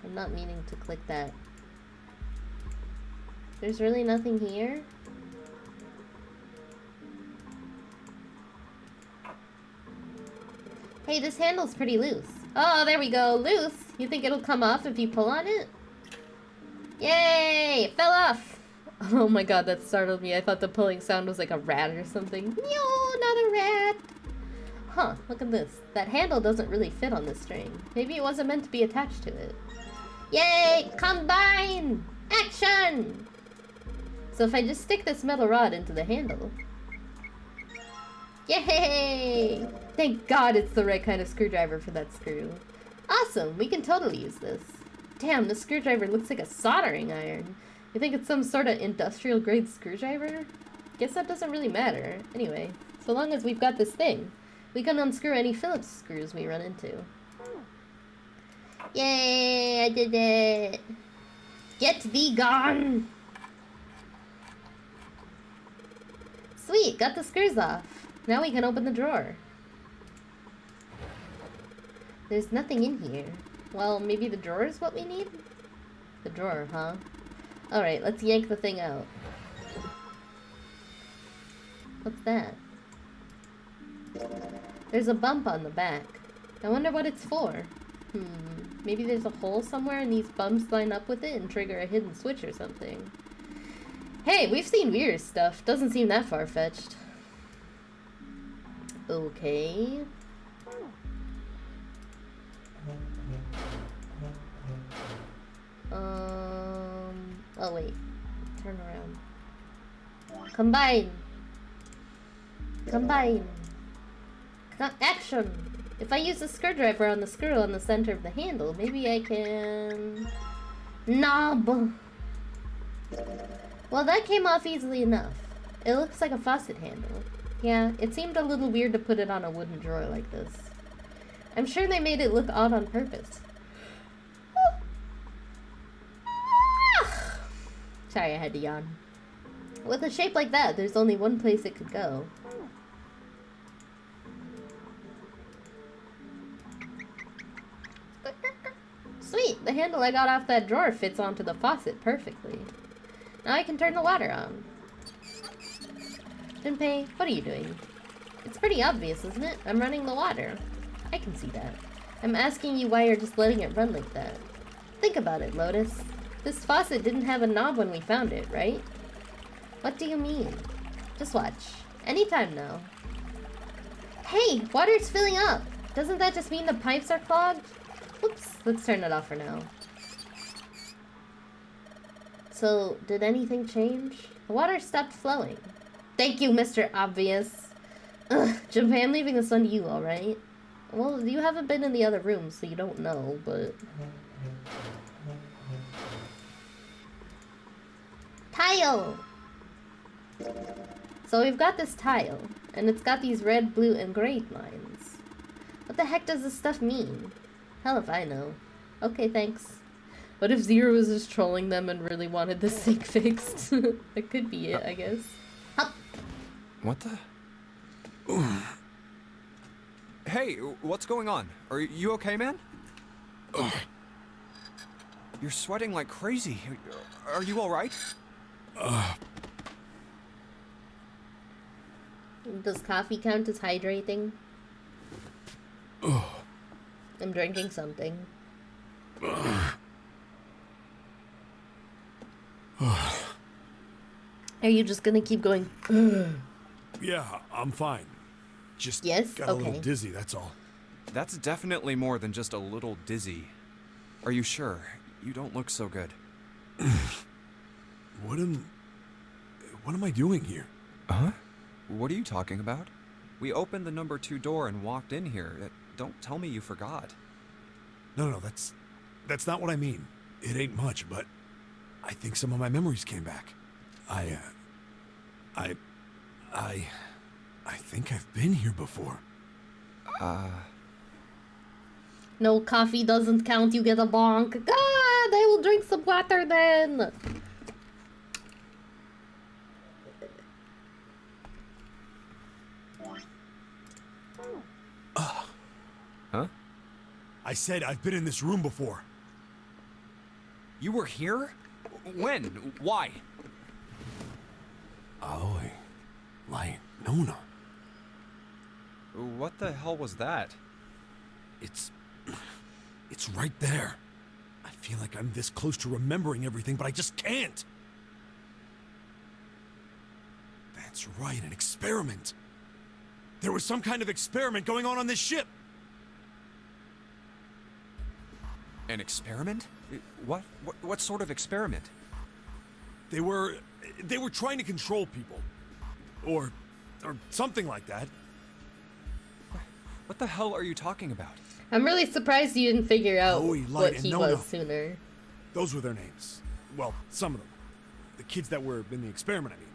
I'm not meaning to click that. There's really nothing here? Hey, this handle's pretty loose. Oh, there we go. Loose. You think it'll come off if you pull on it? Yay! It fell off! Oh my god, that startled me. I thought the pulling sound was like a rat or something. No, not a rat! Huh, look at this. That handle doesn't really fit on this string. Maybe it wasn't meant to be attached to it. Yay! Combine! Action! So if I just stick this metal rod into the handle... Yay! Thank God it's the right kind of screwdriver for that screw. Awesome, we can totally use this. Damn, this screwdriver looks like a soldering iron. You think it's some sort of industrial grade screwdriver? Guess that doesn't really matter. Anyway, so long as we've got this thing, we can unscrew any Phillips screws we run into. Yay, I did it! Get thee gone! Sweet, got the screws off. Now we can open the drawer. There's nothing in here. Well, maybe the drawer is what we need? The drawer, huh? Alright, let's yank the thing out. What's that? There's a bump on the back. I wonder what it's for. Maybe there's a hole somewhere and these bumps line up with it and trigger a hidden switch or something. Hey, we've seen weird stuff. Doesn't seem that far-fetched. Okay. Oh wait. Turn around. Combine. Combine. Action. If I use a screwdriver on the screw on the center of the handle, maybe I can... Knob. Well, that came off easily enough. It looks like a faucet handle. Yeah, it seemed a little weird to put it on a wooden drawer like this. I'm sure they made it look odd on purpose. Sorry, I had to yawn. With a shape like that, there's only one place it could go. Sweet! The handle I got off that drawer fits onto the faucet perfectly. Now I can turn the water on. Junpei, what are you doing? It's pretty obvious, isn't it? I'm running the water. I can see that. I'm asking you why you're just letting it run like that. Think about it, Lotus. This faucet didn't have a knob when we found it, right? What do you mean? Just watch. Anytime now. Hey, water's filling up! Doesn't that just mean the pipes are clogged? Whoops, let's turn it off for now. So, did anything change? The water stopped flowing. Thank you, Mr. Obvious. Ugh, Junpei, I'm leaving this one to you, alright? Well, you haven't been in the other room, so you don't know, but... Tile! So we've got this tile, and it's got these red, blue, and gray lines. What the heck does this stuff mean? Hell if I know. Okay, thanks. What if Zero was just trolling them and really wanted this sink fixed? That could be it, I guess. Hup! What the? Hey, what's going on? Are you okay, man? You're sweating like crazy. Are you alright? Does coffee count as hydrating? I'm drinking something. Are you just gonna keep going? Yeah, I'm fine. Just Yes? got a Okay. little dizzy, that's all. That's definitely more than just a little dizzy. Are you sure? You don't look so good. What am I doing here? Huh? What are you talking about? We opened the number 2 door and walked in here. Don't tell me you forgot. No, that's not what I mean. It ain't much, but I think some of my memories came back. I think I've been here before. No, coffee doesn't count, you get a bonk. God, I will drink some water then. Huh? I said I've been in this room before. You were here? When? Why? Aoi. Light. Nona. What the hell was that? It's right there. I feel like I'm this close to remembering everything, but I just can't. That's right, an experiment. There was some kind of experiment going on this ship. An experiment? What sort of experiment? They were trying to control people. Or something like that. What the hell are you talking about? I'm really surprised you didn't figure out Aoi, Light, what and he Nona. was sooner. Those were their names. Well, some of them. The kids that were in the experiment, I mean.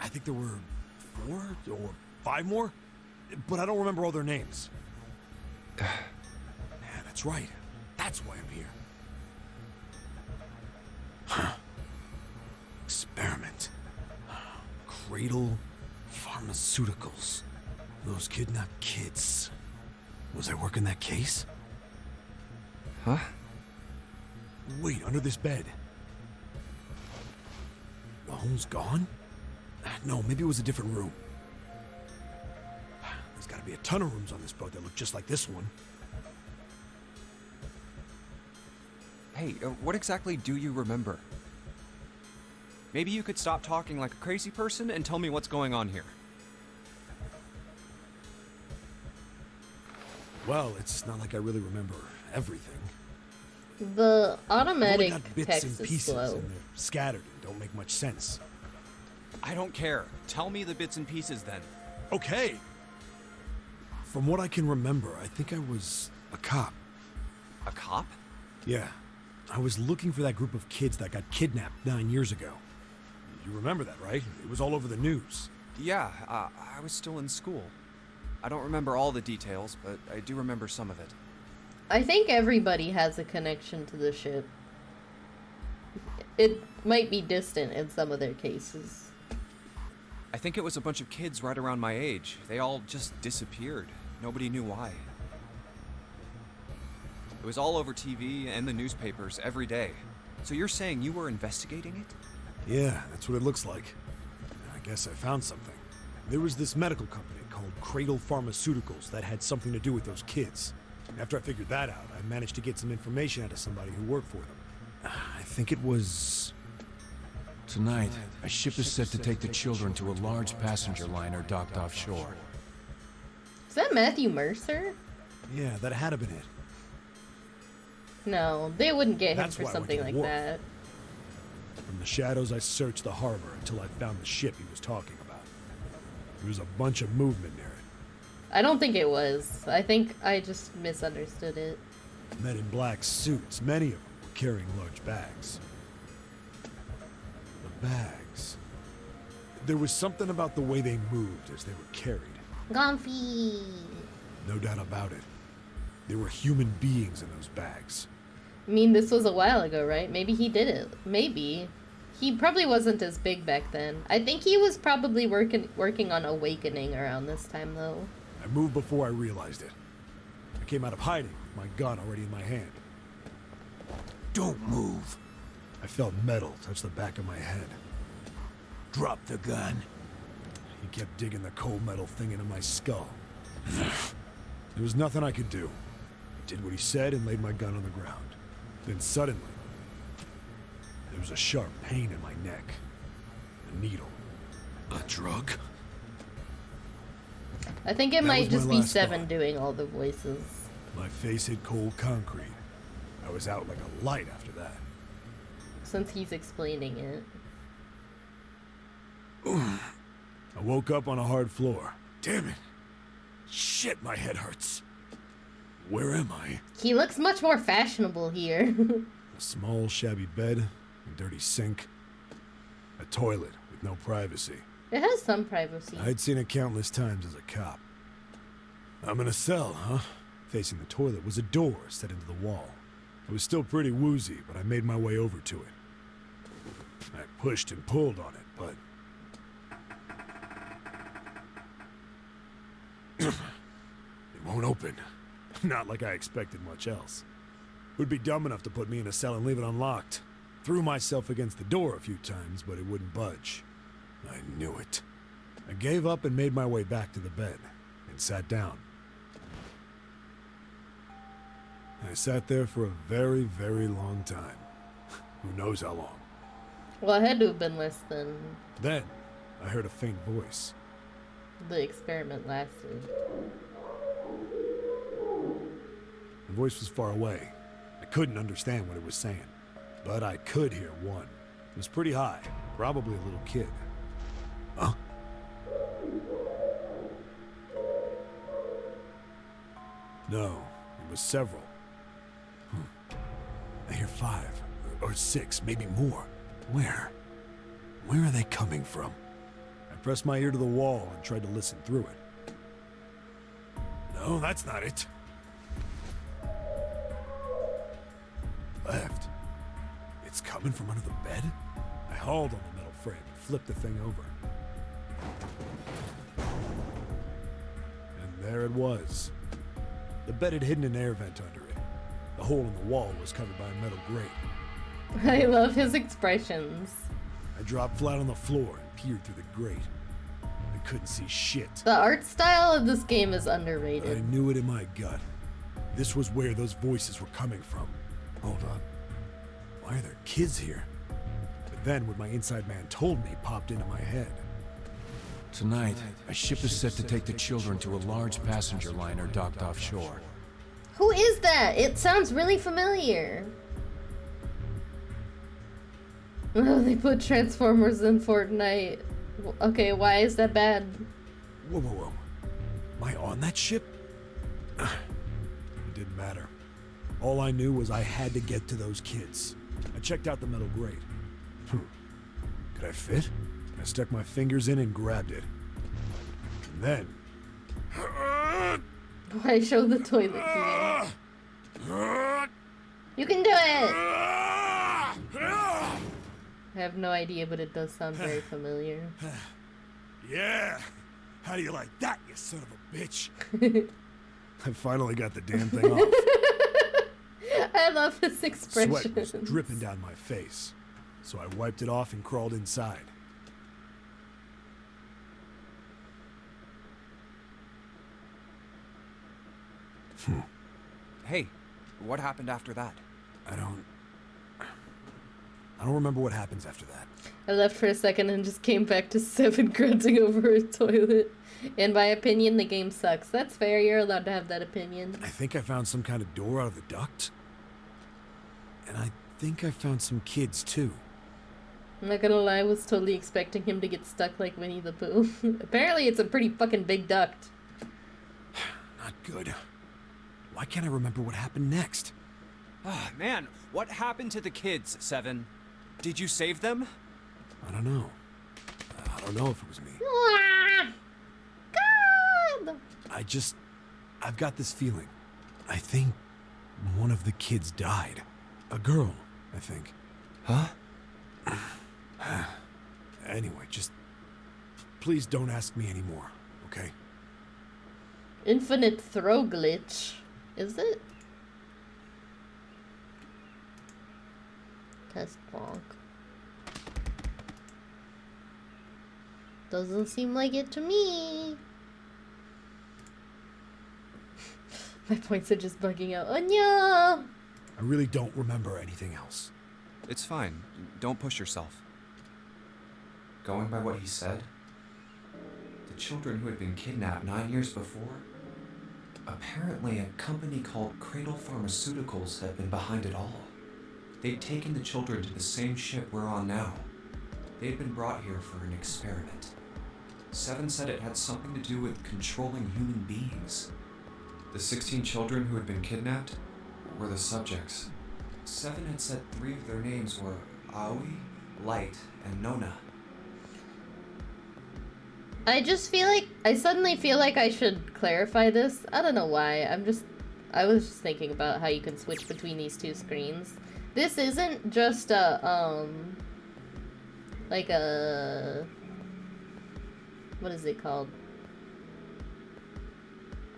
I think there were 4 or 5 more, but I don't remember all their names. Yeah, that's right. That's why I'm here. Huh. Experiment. Cradle Pharmaceuticals. Those kidnapped kids. Was I working that case? Huh? Wait, under this bed. The hole's gone? No, maybe it was a different room. There's gotta be a ton of rooms on this boat that look just like this one. Hey, what exactly do you remember? Maybe you could stop talking like a crazy person and tell me what's going on here. Well, it's not like I really remember everything. The I've only automatic got bits text and is pieces, slow. and they're scattered and don't make much sense. I don't care. Tell me the bits and pieces then. Okay. From what I can remember, I think I was a cop. A cop? Yeah. I was looking for that group of kids that got kidnapped 9 years ago. You remember that, right? It was all over the news. Yeah, I was still in school. I don't remember all the details, but I do remember some of it. I think everybody has a connection to the ship. It might be distant in some of their cases. I think it was a bunch of kids right around my age. They all just disappeared. Nobody knew why. It was all over TV and the newspapers every day. So you're saying you were investigating it? Yeah, that's what it looks like. I guess I found something. There was this medical company called Cradle Pharmaceuticals that had something to do with those kids. After I figured that out, I managed to get some information out of somebody who worked for them. I think it was... Tonight, a ship is set to take the children to a large passenger liner docked offshore. Is that Matthew Mercer? Yeah, that had to been it. No, they wouldn't get him That's for why I went something to the like wharf. that. From the shadows, I searched the harbor until I found the ship he was talking about. There was a bunch of movement near it. I don't think it was. I think I just misunderstood it. Men in black suits, many of them were carrying large bags. The bags. There was something about the way they moved as they were carried. Gonfi! No doubt about it. There were human beings in those bags. I mean, this was a while ago, right? Maybe he did it. Maybe. He probably wasn't as big back then. I think he was probably working on Awakening around this time, though. I moved before I realized it. I came out of hiding with my gun already in my hand. Don't move. I felt metal touch the back of my head. Drop the gun. He kept digging the cold metal thing into my skull. There was nothing I could do. I did what he said and laid my gun on the ground. Then suddenly, there was a sharp pain in my neck. A needle. A drug? I think it That might was my just be last Seven thought. doing all the voices. My face hit cold concrete. I was out like a light after that. Since he's explaining it. I woke up on a hard floor. Damn it. Shit, my head hurts. Where am I? He looks much more fashionable here. A small, shabby bed, a dirty sink, a toilet with no privacy. It has some privacy. I'd seen it countless times as a cop. I'm in a cell, huh? Facing the toilet was a door set into the wall. I was still pretty woozy, but I made my way over to it. I pushed and pulled on it, but... it won't open. Not like I expected much else. It would be dumb enough to put me in a cell and leave it unlocked. Threw myself against the door a few times, but it wouldn't budge. I knew it. I gave up and made my way back to the bed, and sat down. I sat there for a very, very long time. Who knows how long. Well, it had to have been less than Then, I heard a faint voice. the experiment lasted. The voice was far away. I couldn't understand what it was saying, but I could hear one. It was pretty high, probably a little kid. Huh? No, it was several. I hear 5, or 6, maybe more. Where? Where are they coming from? I pressed my ear to the wall and tried to listen through it. No, that's not it. Left. It's coming from under the bed? I hauled on the metal frame and flipped the thing over. And there it was. The bed had hidden an air vent under it. The hole in the wall was covered by a metal grate. I love his expressions. I dropped flat on the floor and peered through the grate. I couldn't see shit. The art style of this game is I underrated. knew it in my gut. This was where those voices were coming from. Hold on. Why are there kids here? But then what my inside man told me popped into my head. Tonight, a ship is set to take the children to a large passenger liner docked offshore. Who is that? It sounds really familiar. Oh, they put Transformers in Fortnite. Okay, why is that bad? Whoa, whoa, whoa. Am I on that ship? It didn't matter. All I knew was I had to get to those kids. I checked out the metal grate. Could I fit? I stuck my fingers in and grabbed it. And then... Why show the toilet seat? You can do it! I have no idea, but it does sound very familiar. Yeah! How do you like that, you son of a bitch? I finally got the damn thing off. I love his expression. Sweat was dripping down my face, so I wiped it off and crawled inside. Hey, what happened after that? I don't remember what happens after that. I left for a second and just came back to Seven grunting over a toilet. In my opinion, the game sucks. That's fair, you're allowed to have that opinion. I think I found some kind of door out of the duct. And I think I found some kids, too. I'm not gonna lie, I was totally expecting him to get stuck like Winnie the Pooh. Apparently it's a pretty fucking big duct. Not good. Why can't I remember what happened next? Ah, man, what happened to the kids, Seven? Did you save them? I don't know. I don't know if it was me. God! I've got this feeling. I think one of the kids died. A girl, I think. Huh? Anyway, just please don't ask me anymore, okay? Infinite throw glitch. Is it? Test bonk. Doesn't seem like it to me. My points are just bugging out. Oh no! I really don't remember anything else. It's fine. Don't push yourself. Going by what he said, the children who had been kidnapped 9 years before, apparently a company called Cradle Pharmaceuticals had been behind it all. They'd taken the children to the same ship we're on now. They'd been brought here for an experiment. Seven said it had something to do with controlling human beings. The 16 children who had been kidnapped were the subjects. Seven had said 3 of their names were Aoi, Light, and Nona. I suddenly feel like I should clarify this. I don't know why. I was just thinking about how you can switch between these two screens. This isn't just a, like a, what is it called?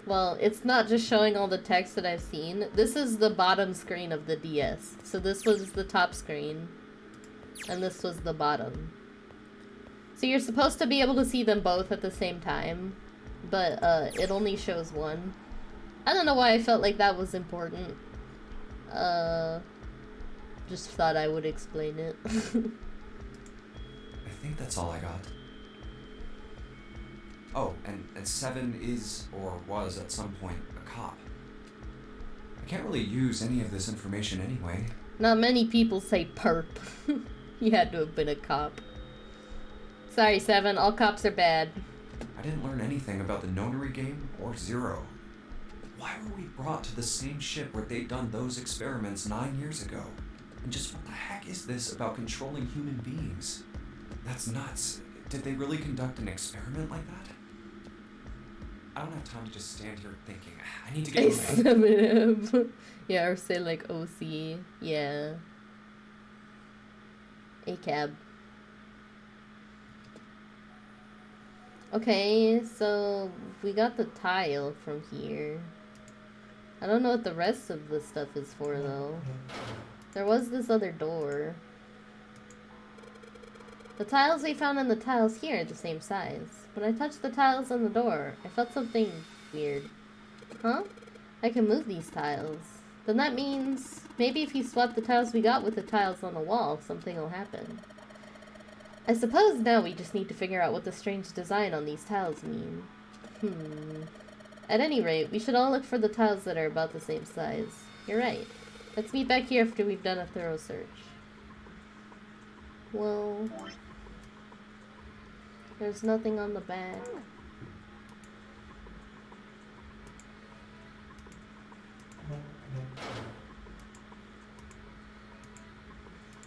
Well, it's not just showing all the text that I've seen. This is the bottom screen of the DS. So this was the top screen, and this was the bottom. So you're supposed to be able to see them both at the same time, but it only shows one. I don't know why I felt like that was important. Just thought I would explain it. I think that's all I got. Oh, and Seven is, or was at some point, a cop. I can't really use any of this information anyway. Not many people say perp. He had to have been a cop. Sorry, Seven, all cops are bad. I didn't learn anything about the Nonary game or Zero. Why were we brought to the same ship where they'd done those experiments 9 years ago? And just what the heck is this about controlling human beings? That's nuts. Did they really conduct an experiment like that? I don't have time to just stand here thinking. I need to get moving. A7M. Yeah, or say like OC. Yeah. A cab. Okay, so we got the tile from here. I don't know what the rest of the stuff is for though. There was this other door. The tiles we found and the tiles here are the same size. When I touched the tiles on the door, I felt something weird. Huh? I can move these tiles. Then that means maybe if you swap the tiles we got with the tiles on the wall, something will happen. I suppose now we just need to figure out what the strange design on these tiles mean. At any rate, we should all look for the tiles that are about the same size. You're right. Let's meet back here after we've done a thorough search. Well, there's nothing on the back.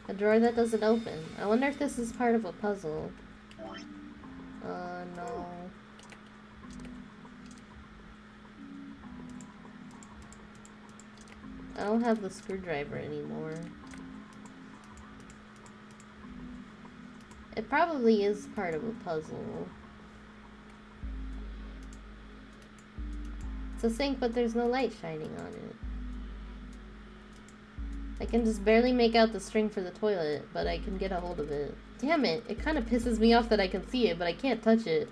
A drawer that doesn't open. I wonder if this is part of a puzzle. No. I don't have the screwdriver anymore. It probably is part of a puzzle. It's a sink, but there's no light shining on it. I can just barely make out the string for the toilet, but I can get a hold of it. Damn it, it kind of pisses me off that I can see it, but I can't touch it.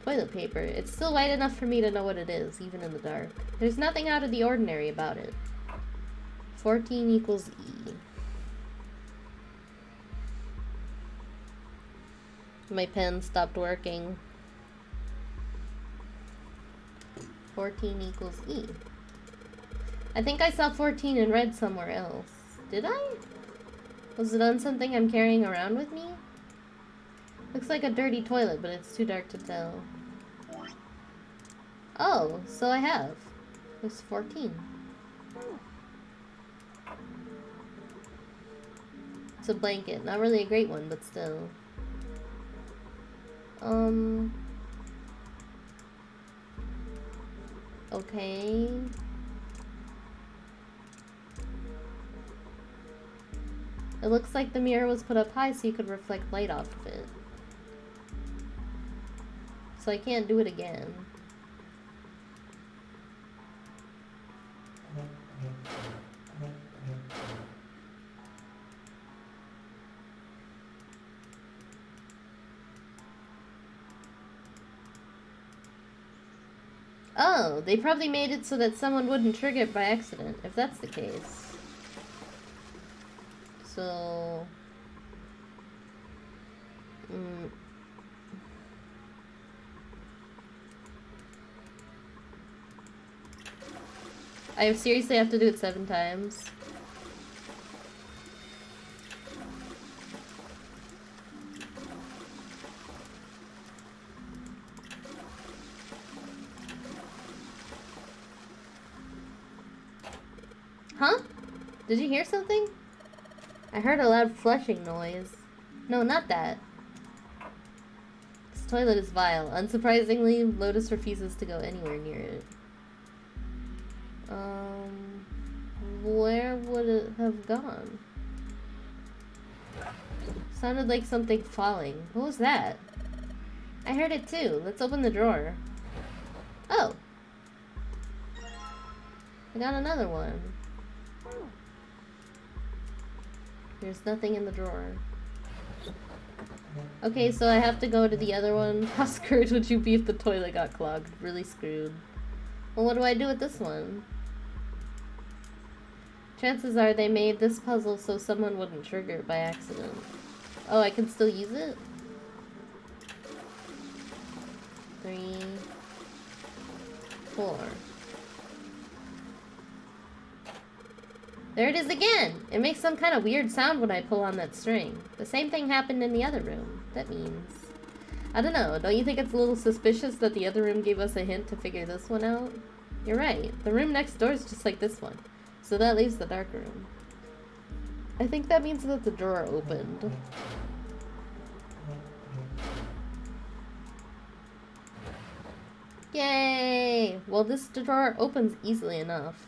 Toilet paper. It's still white enough for me to know what it is, even in the dark. There's nothing out of the ordinary about it. 14 equals E. My pen stopped working. 14 equals E. I think I saw 14 in red somewhere else. Did I? Was it on something I'm carrying around with me? Looks like a dirty toilet, but it's too dark to tell. Oh, so I have. There's 14. It's a blanket. Not really a great one, but still. Okay. It looks like the mirror was put up high so you could reflect light off of it. So I can't do it again. Oh, they probably made it so that someone wouldn't trigger it by accident, if that's the case. So... I seriously have to do it 7 times. Huh? Did you hear something? I heard a loud flushing noise. No, not that. This toilet is vile. Unsurprisingly, Lotus refuses to go anywhere near it. Where would it have gone? Sounded like something falling. What was that? I heard it too. Let's open the drawer. Oh! I got another one. There's nothing in the drawer. Okay, so I have to go to the other one. How screwed would you be if the toilet got clogged? Really screwed. Well, what do I do with this one? Chances are they made this puzzle so someone wouldn't trigger it by accident. Oh, I can still use it? 3, 4. There it is again! It makes some kind of weird sound when I pull on that string. The same thing happened in the other room. That means... I don't know, don't you think it's a little suspicious that the other room gave us a hint to figure this one out? You're right. The room next door is just like this one. So that leaves the dark room. I think that means that the drawer opened. Yay! Well, this drawer opens easily enough.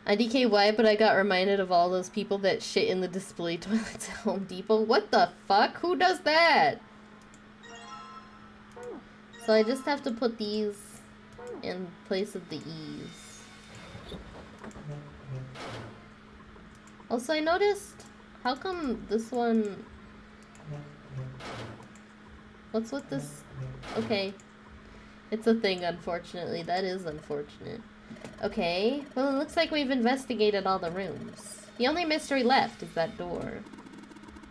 IDKY, but I got reminded of all those people that shit in the display toilets at Home Depot. What the fuck? Who does that? So I just have to put these in place of the E's. Also, I noticed, how come this one... What's with this? Okay. It's a thing, unfortunately. That is unfortunate. Okay, well it looks like we've investigated all the rooms. The only mystery left is that door.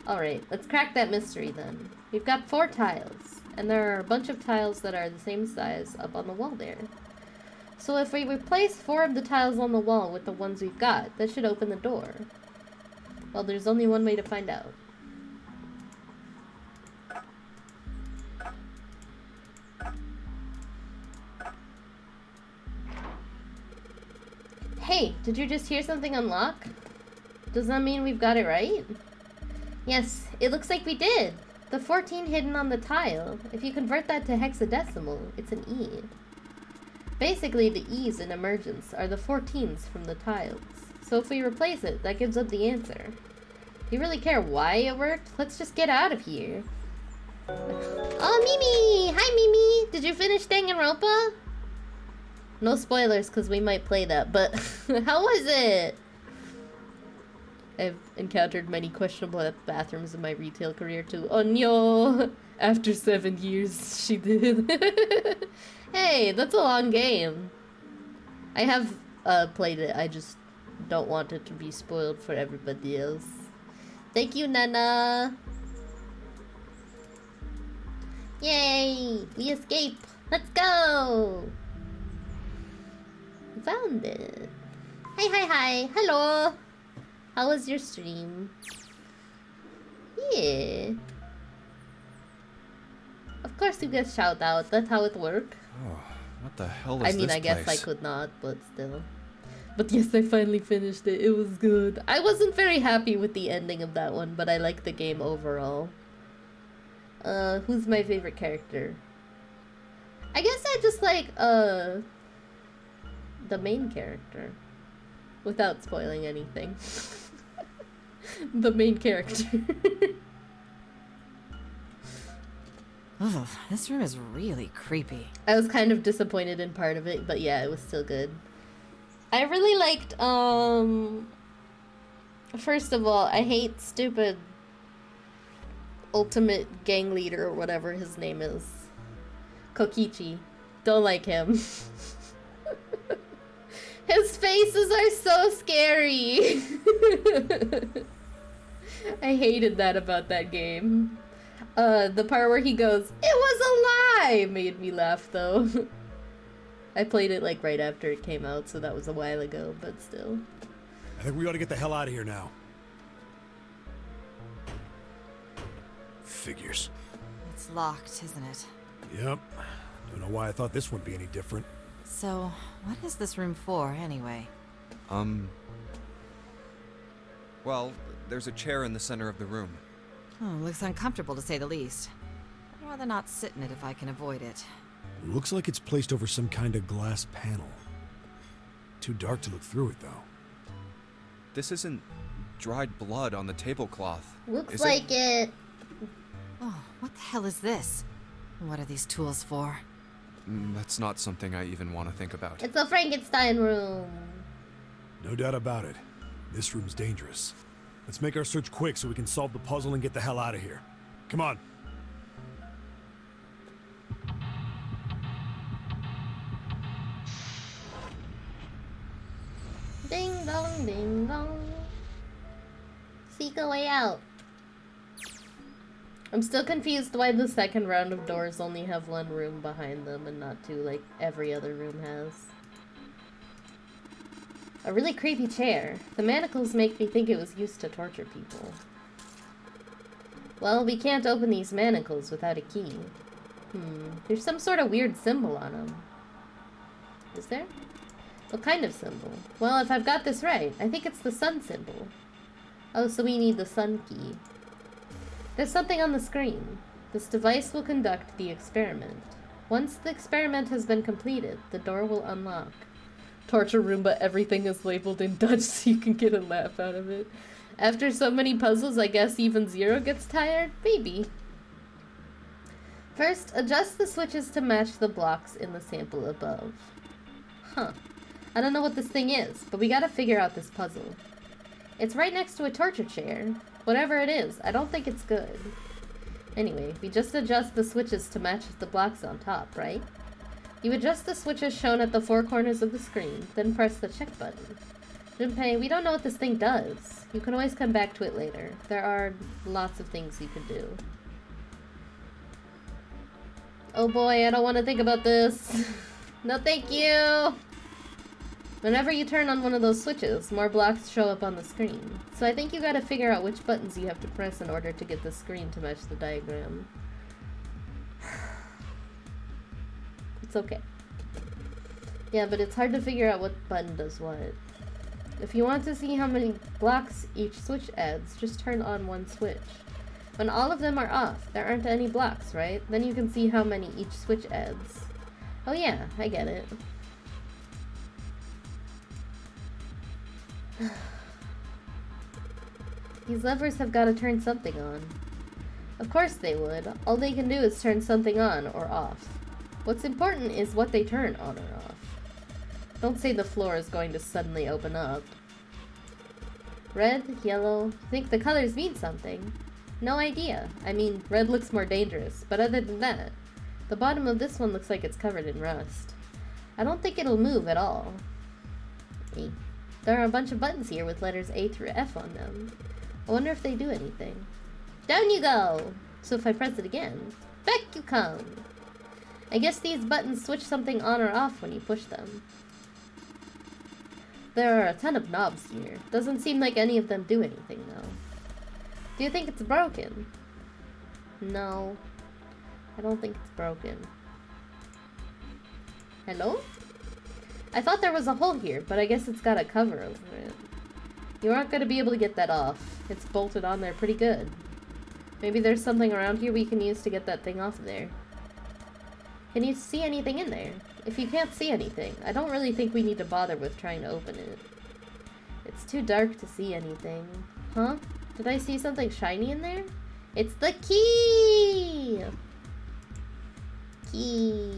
Alright, let's crack that mystery then. We've got 4 tiles, and there are a bunch of tiles that are the same size up on the wall there. So if we replace 4 of the tiles on the wall with the ones we've got, that should open the door. Well, there's only one way to find out. Hey, did you just hear something unlock? Does that mean we've got it right? Yes, it looks like we did. The 14 hidden on the tile. If you convert that to hexadecimal, it's an E. Basically, the E's in emergence are the 14s from the tiles. So if we replace it, that gives us the answer. If you really care why it worked, let's just get out of here. Oh, Mimi! Hi, Mimi! Did you finish Danganronpa? No spoilers, because we might play that, but how was it? I've encountered many questionable bathrooms in my retail career too. Oh no! After 7 years, she did. Hey, that's a long game. I have played it, I just don't want it to be spoiled for everybody else. Thank you, Nana! Yay! We escape! Let's go! We found it. Hi. Hello! How was your stream? Yeah. Of course you get shout out. That's how it works. Oh, what the hell is I mean, this I guess place? I could not, but still. But yes, I finally finished it. It was good. I wasn't very happy with the ending of that one, but I liked the game overall. Who's my favorite character? I guess I just like, the main character. Without spoiling anything. The main character. Ugh, this room is really creepy. I was kind of disappointed in part of it, but yeah, it was still good. I really liked, first of all, I hate stupid ultimate gang leader or whatever his name is. Kokichi. Don't like him. His faces are so scary. I hated that about that game. The part where he goes, "It was a lie!" made me laugh though. I played it like right after it came out, so that was a while ago, but still. I think we ought to get the hell out of here now. Figures. It's locked, isn't it? Yep. Don't know why I thought this wouldn't be any different. So, what is this room for, anyway? Well, there's a chair in the center of the room. Oh, looks uncomfortable to say the least. I'd rather not sit in it if I can avoid it. Looks like it's placed over some kind of glass panel. Too dark to look through it, though. This isn't dried blood on the tablecloth. Looks is like it. Oh, what the hell is this? What are these tools for? That's not something I even want to think about. It's a Frankenstein room. No doubt about it. This room's dangerous. Let's make our search quick so we can solve the puzzle and get the hell out of here. Come on. Ding dong, ding dong. Seek a way out. I'm still confused why the second round of doors only have one room behind them and not two like every other room has. A really creepy chair. The manacles make me think it was used to torture people. Well, we can't open these manacles without a key. There's some sort of weird symbol on them. Is there? What kind of symbol? Well, if I've got this right, I think it's the sun symbol. Oh, so we need the sun key. There's something on the screen. This device will conduct the experiment. Once the experiment has been completed, the door will unlock. Torture room, but everything is labeled in Dutch so you can get a laugh out of it. After so many puzzles, I guess even Zero gets tired? Maybe. First, adjust the switches to match the blocks in the sample above. Huh. I don't know what this thing is, but we gotta figure out this puzzle. It's right next to a torture chair. Whatever it is, I don't think it's good. Anyway, we just adjust the switches to match the blocks on top, right? You adjust the switches shown at the four corners of the screen, then press the check button. Junpei, we don't know what this thing does. You can always come back to it later. There are lots of things you could do. Oh boy, I don't want to think about this. No thank you! Whenever you turn on one of those switches, more blocks show up on the screen. So I think you gotta figure out which buttons you have to press in order to get the screen to match the diagram. It's okay. Yeah, but it's hard to figure out what button does what. If you want to see how many blocks each switch adds, just turn on one switch. When all of them are off, there aren't any blocks, right? Then you can see how many each switch adds. Oh yeah, I get it. These levers have got to turn something on. Of course they would. All they can do is turn something on or off. What's important is what they turn on or off. Don't say the floor is going to suddenly open up. Red, yellow, think the colors mean something? No idea. I mean, red looks more dangerous, but other than that, the bottom of this one looks like it's covered in rust. I don't think it'll move at all. Hey, there are a bunch of buttons here with letters A through F on them. I wonder if they do anything. Down you go! So if I press it again, back you come! I guess these buttons switch something on or off when you push them. There are a ton of knobs here. Doesn't seem like any of them do anything, though. Do you think it's broken? No. I don't think it's broken. Hello? I thought there was a hole here, but I guess it's got a cover over it. You aren't going to be able to get that off. It's bolted on there pretty good. Maybe there's something around here we can use to get that thing off of there. Can you see anything in there? If you can't see anything, I don't really think we need to bother with trying to open it. It's too dark to see anything. Huh? Did I see something shiny in there? It's the key! Key!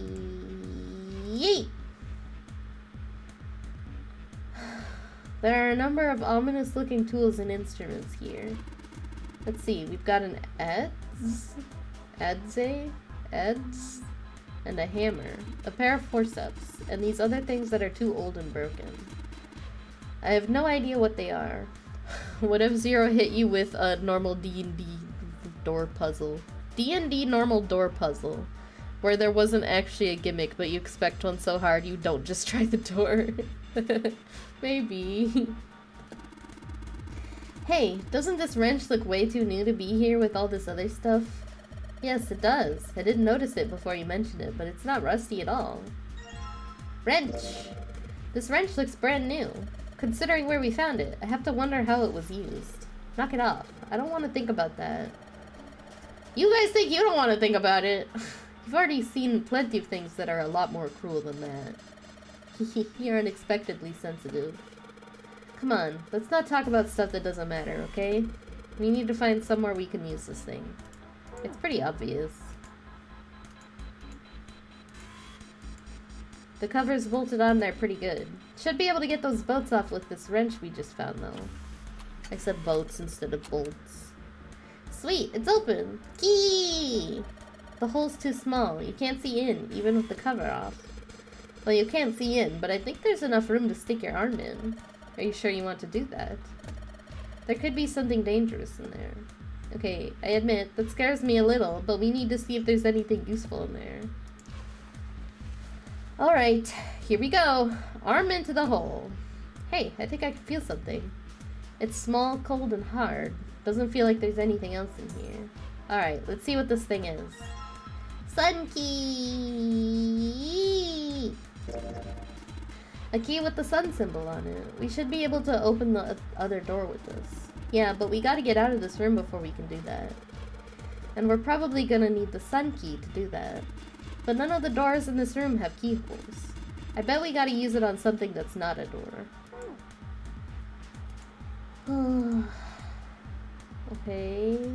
Yeet! There are a number of ominous looking tools and instruments here. Let's see, we've got an eds, and a hammer, a pair of forceps, and these other things that are too old and broken. I have no idea what they are. What if Zero hit you with a normal D&D door puzzle? D&D normal door puzzle, where there wasn't actually a gimmick, but you expect one so hard you don't just try the door. Maybe. Hey, doesn't this wrench look way too new to be here with all this other stuff? Yes, it does. I didn't notice it before you mentioned it, but it's not rusty at all. Wrench! This wrench looks brand new. Considering where we found it, I have to wonder how it was used. Knock it off. I don't want to think about that. You guys think you don't want to think about it? You've already seen plenty of things that are a lot more cruel than that. You're unexpectedly sensitive. Come on, let's not talk about stuff that doesn't matter, okay? We need to find somewhere we can use this thing. It's pretty obvious. The cover's bolted on there pretty good. Should be able to get those bolts off with this wrench we just found, though. I said bolts instead of bolts. Sweet, it's open! Key! The hole's too small. You can't see in, even with the cover off. Well, you can't see in, but I think there's enough room to stick your arm in. Are you sure you want to do that? There could be something dangerous in there. Okay, I admit, that scares me a little, but we need to see if there's anything useful in there. Alright, here we go. Arm into the hole. Hey, I think I can feel something. It's small, cold, and hard. Doesn't feel like there's anything else in here. Alright, let's see what this thing is. Sun key! A key with the sun symbol on it. We should be able to open the other door with this. Yeah, but we gotta get out of this room before we can do that. And we're probably gonna need the sun key to do that. But none of the doors in this room have keyholes. I bet we gotta use it on something that's not a door. Okay.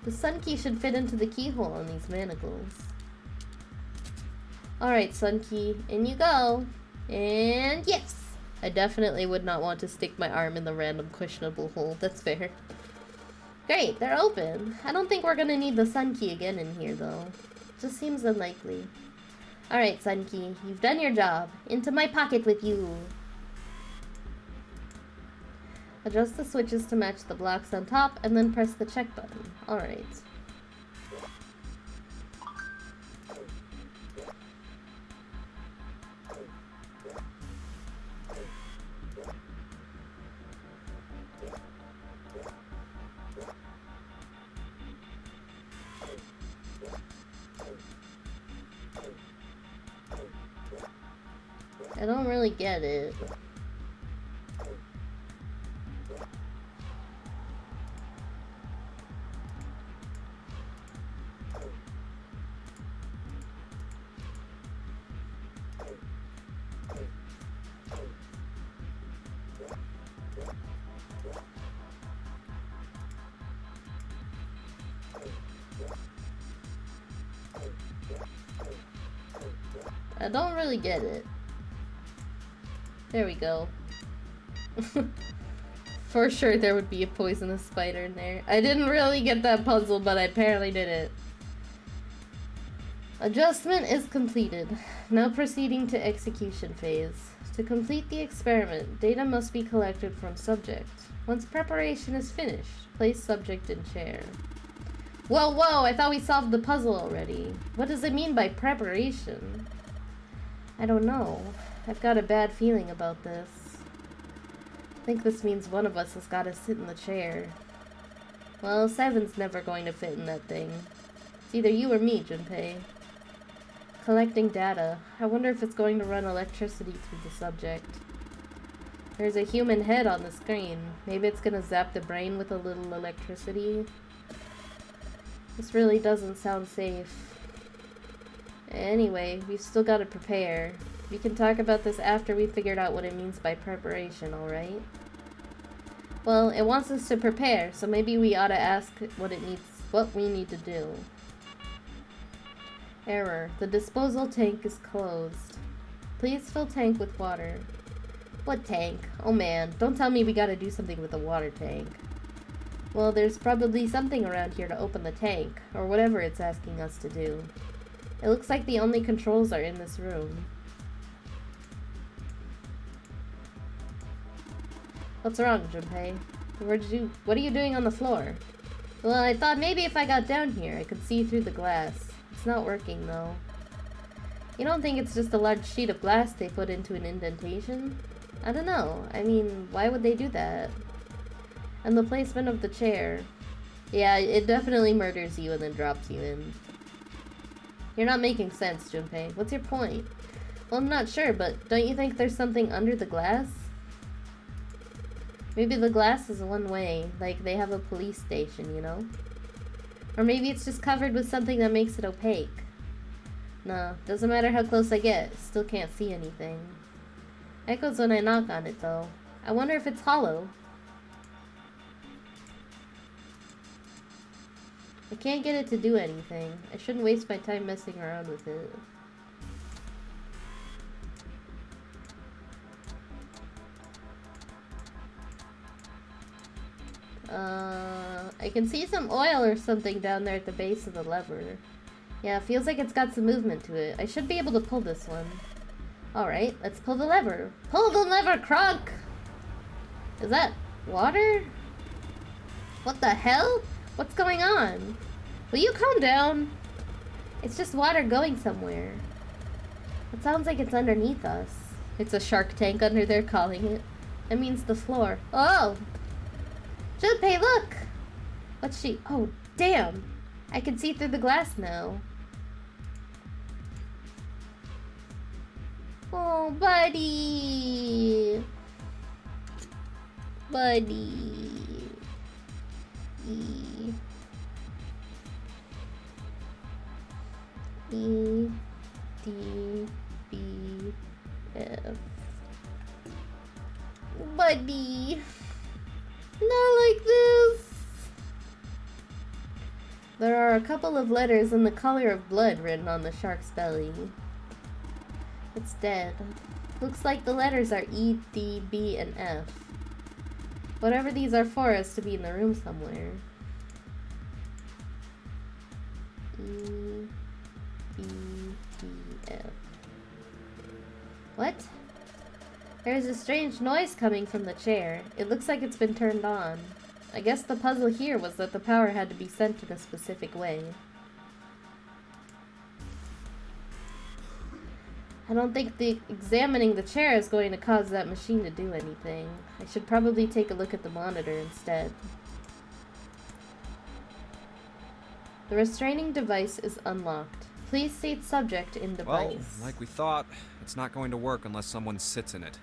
The sun key should fit into the keyhole on these manacles. Alright, sun key, in you go. And yes! I definitely would not want to stick my arm in the random questionable hole. That's fair. Great, they're open. I don't think we're gonna need the sun key again in here, though. Just seems unlikely. Alright, sun key, you've done your job. Into my pocket with you. Adjust the switches to match the blocks on top, and then press the check button. Alright. I don't really get it. I don't really get it. There we go. For sure there would be a poisonous spider in there. I didn't really get that puzzle, but I apparently did it. Adjustment is completed. Now proceeding to execution phase. To complete the experiment, data must be collected from subject. Once preparation is finished, place subject in chair. Whoa, whoa, I thought we solved the puzzle already. What does it mean by preparation? I don't know. I've got a bad feeling about this. I think this means one of us has got to sit in the chair. Well, 7's never going to fit in that thing. It's either you or me, Junpei. Collecting data. I wonder if it's going to run electricity through the subject. There's a human head on the screen. Maybe it's gonna zap the brain with a little electricity. This really doesn't sound safe. Anyway, we've still got to prepare. We can talk about this after we figured out what it means by preparation, alright? Well, it wants us to prepare, so maybe we ought to ask what we need to do. Error. The disposal tank is closed. Please fill tank with water. What tank? Oh man, don't tell me we gotta do something with the water tank. Well, there's probably something around here to open the tank, or whatever it's asking us to do. It looks like the only controls are in this room. What's wrong, Junpei? What are you doing on the floor? Well, I thought maybe if I got down here, I could see through the glass. It's not working, though. You don't think it's just a large sheet of glass they put into an indentation? I don't know. I mean, why would they do that? And the placement of the chair. Yeah, it definitely murders you and then drops you in. You're not making sense, Junpei. What's your point? Well, I'm not sure, but don't you think there's something under the glass? Maybe the glass is one way, like they have a police station, you know? Or maybe it's just covered with something that makes it opaque. No, doesn't matter how close I get, still can't see anything. Echoes when I knock on it, though. I wonder if it's hollow. I can't get it to do anything. I shouldn't waste my time messing around with it. I can see some oil or something down there at the base of the lever. Yeah, it feels like it's got some movement to it. I should be able to pull this one. Alright, let's pull the lever. Pull the lever, Krunk! Is that water? What the hell? What's going on? Will you calm down? It's just water going somewhere. It sounds like it's underneath us. It's a shark tank under there calling it. That means the floor. Oh! Junpei, look! What's she? Oh, damn! I can see through the glass now. Oh, buddy! Buddy. E. E. D. B. F. Buddy. Not like this. There are a couple of letters in the color of blood written on the shark's belly. It's dead. Looks like the letters are E, D, B, and F. Whatever these are for has to be in the room somewhere. E, B, D, F. What? There's a strange noise coming from the chair. It looks like it's been turned on. I guess the puzzle here was that the power had to be sent in a specific way. I don't think examining the chair is going to cause that machine to do anything. I should probably take a look at the monitor instead. The restraining device is unlocked. Please state subject in Well, device. like we thought, it's not going to work unless someone sits in it.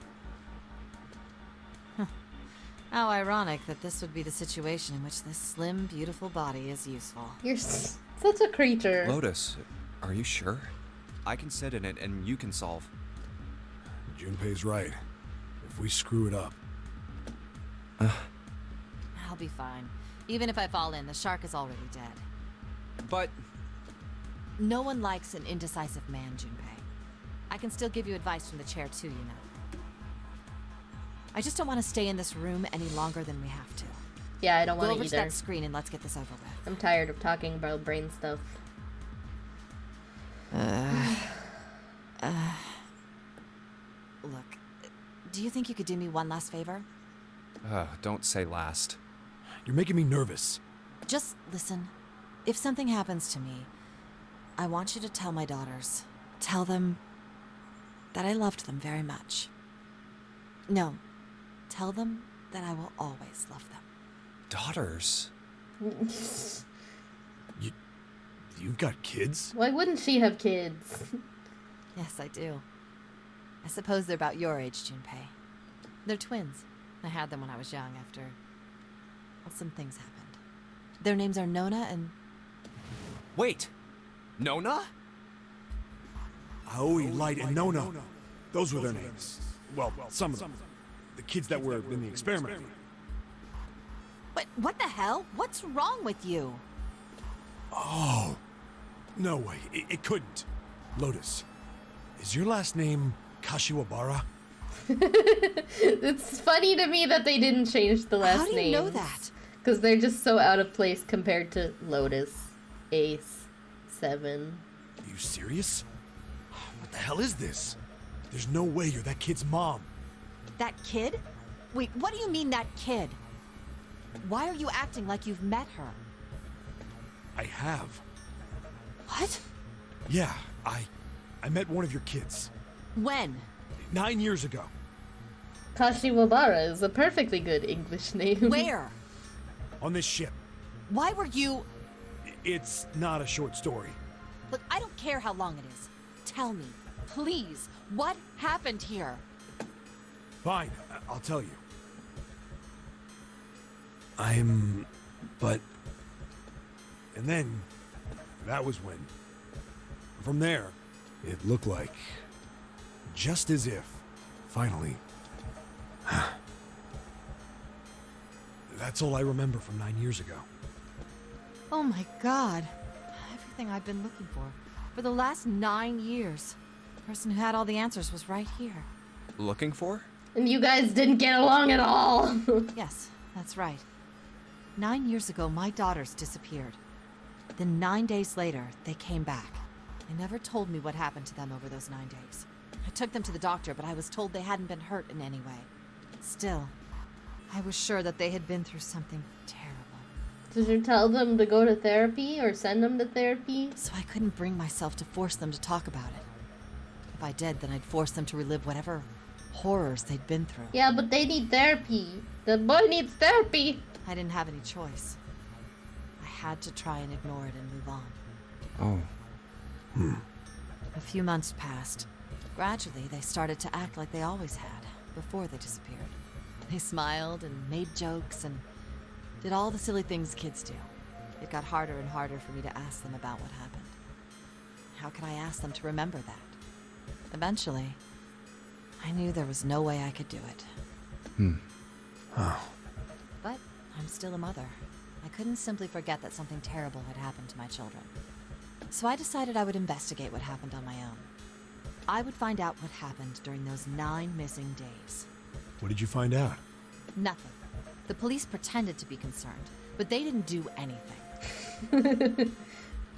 How ironic that this would be the situation in which this slim, beautiful body is useful. You're such a creature. Lotus, are you sure? I can sit in it and you can solve. Junpei's right. If we screw it up, I'll be fine. Even if I fall in, the shark is already dead. But No one likes an indecisive man, Junpei. I can still give you advice from the chair too, you know. I just don't want to stay in this room any longer than we have to. Yeah, I don't Go want over to to either. that screen and let's get this over with. I'm tired of talking about brain stuff. Look, do you think you could do me one last favor? don't say last. you're making me nervous. Just listen. If something happens to me, I want you to tell my daughters. Tell them that I loved them very much. No, tell them that I will always love them. Daughters? You've got kids? Why wouldn't she have kids? Yes, I do. I suppose they're about your age, Junpei. They're twins. I had them when I was young after... well, some things happened. Their names are Nona and... Wait! Nona? Aoi, Light, and Nona. Those were their names. Well, some of them. The kids that were in the experiment. What the hell? What's wrong with you? Oh. No way. It couldn't. Lotus, is your last name Kashiwabara? It's funny to me that they didn't change the last name. How do you know that? Because they're just so out of place compared to Lotus, Ace, Seven. Are you serious? What the hell is this? There's no way you're that kid's mom. That kid? Wait, what do you mean, that kid? Why are you acting like you've met her? I have. What? Yeah, I met one of your kids. When? 9 years ago. Kashiwabara is a perfectly good English name. Where? On this ship. Why were you... It's not a short story. Look, I don't care how long it is. Tell me, please, what happened here? Fine, I'll tell you. But... And then, that was when. From there, it looked like... just as if, finally... That's all I remember from 9 years ago. Oh my god. Everything I've been looking for the last 9 years. The person who had all the answers was right here. Looking for? And you guys didn't get along at all. Yes, that's right. 9 years ago, my daughters disappeared. Then 9 days later, they came back. They never told me what happened to them over those 9 days. I took them to the doctor, but I was told they hadn't been hurt in any way. Still, I was sure that they had been through something terrible. Did you tell them to go to therapy or send them to therapy? So I couldn't bring myself to force them to talk about it. If I did, then I'd force them to relive whatever horrors they'd been through. Yeah, but they need therapy. The boy needs therapy. I didn't have any choice. I had to try and ignore it and move on. Oh. A few months passed. Gradually, they started to act like they always had, before they disappeared. They smiled and made jokes and did all the silly things kids do. It got harder and harder for me to ask them about what happened. How could I ask them to remember that? Eventually, I knew there was no way I could do it. But I'm still a mother. I couldn't simply forget that something terrible had happened to my children. So I decided I would investigate what happened on my own. I would find out what happened during those 9 missing days. What did you find out? Nothing. The police pretended to be concerned, but they didn't do anything.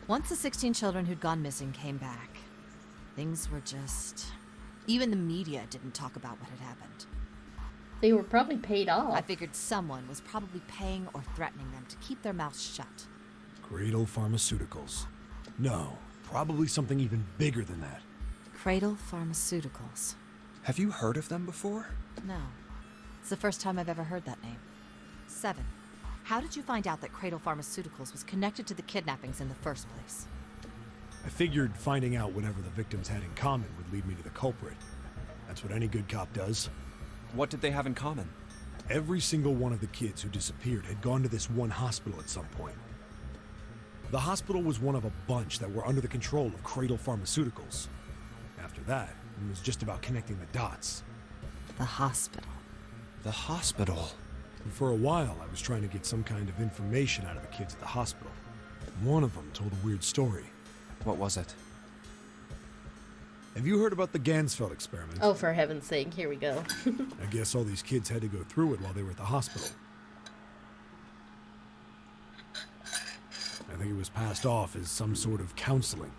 Once the 16 children who'd gone missing came back, things were just... Even the media didn't talk about what had happened. They were probably paid off. I figured someone was probably paying or threatening them to keep their mouths shut. Cradle Pharmaceuticals. No, probably something even bigger than that. Cradle Pharmaceuticals. Have you heard of them before? No. It's the first time I've ever heard that name. 7. How did you find out that Cradle Pharmaceuticals was connected to the kidnappings in the first place? I figured finding out whatever the victims had in common would lead me to the culprit. That's what any good cop does. What did they have in common? Every single one of the kids who disappeared had gone to this one hospital at some point. The hospital was one of a bunch that were under the control of Cradle Pharmaceuticals. After that, it was just about connecting the dots. The hospital. The hospital. And for a while, I was trying to get some kind of information out of the kids at the hospital. One of them told a weird story. What was it? Have you heard about the Gansfeld experiment? Oh, for heaven's sake, here we go. I guess all these kids had to go through it while they were at the hospital. I think it was passed off as some sort of counseling.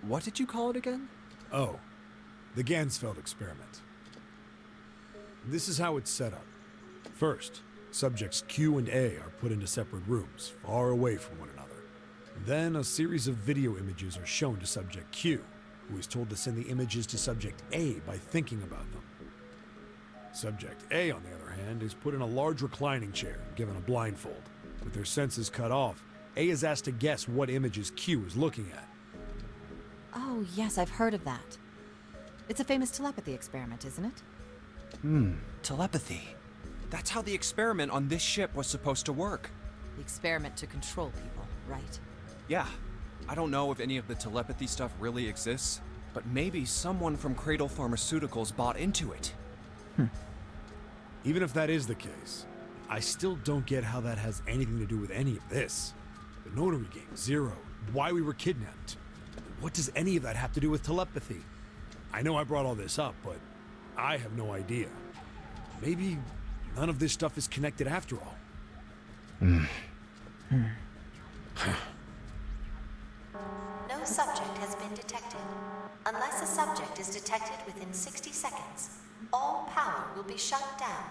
What did you call it again? Oh, the Gansfeld experiment. This is how it's set up. First, subjects Q and A are put into separate rooms, far away from one another. Then a series of video images are shown to subject Q, who is told to send the images to subject A by thinking about them. Subject A, on the other hand, is put in a large reclining chair and given a blindfold. With their senses cut off, A is asked to guess what images Q is looking at. Oh, yes, I've heard of that. It's a famous telepathy experiment, isn't it? Telepathy. That's how the experiment on this ship was supposed to work. The experiment to control people, right? Yeah. I don't know if any of the telepathy stuff really exists, but maybe someone from Cradle Pharmaceuticals bought into it. Even if that is the case, I still don't get how that has anything to do with any of this. The notary game, Zero, why we were kidnapped. What does any of that have to do with telepathy? I know I brought all this up, but I have no idea. Maybe none of this stuff is connected after all. No subject has been detected. Unless a subject is detected within 60 seconds, all power will be shut down.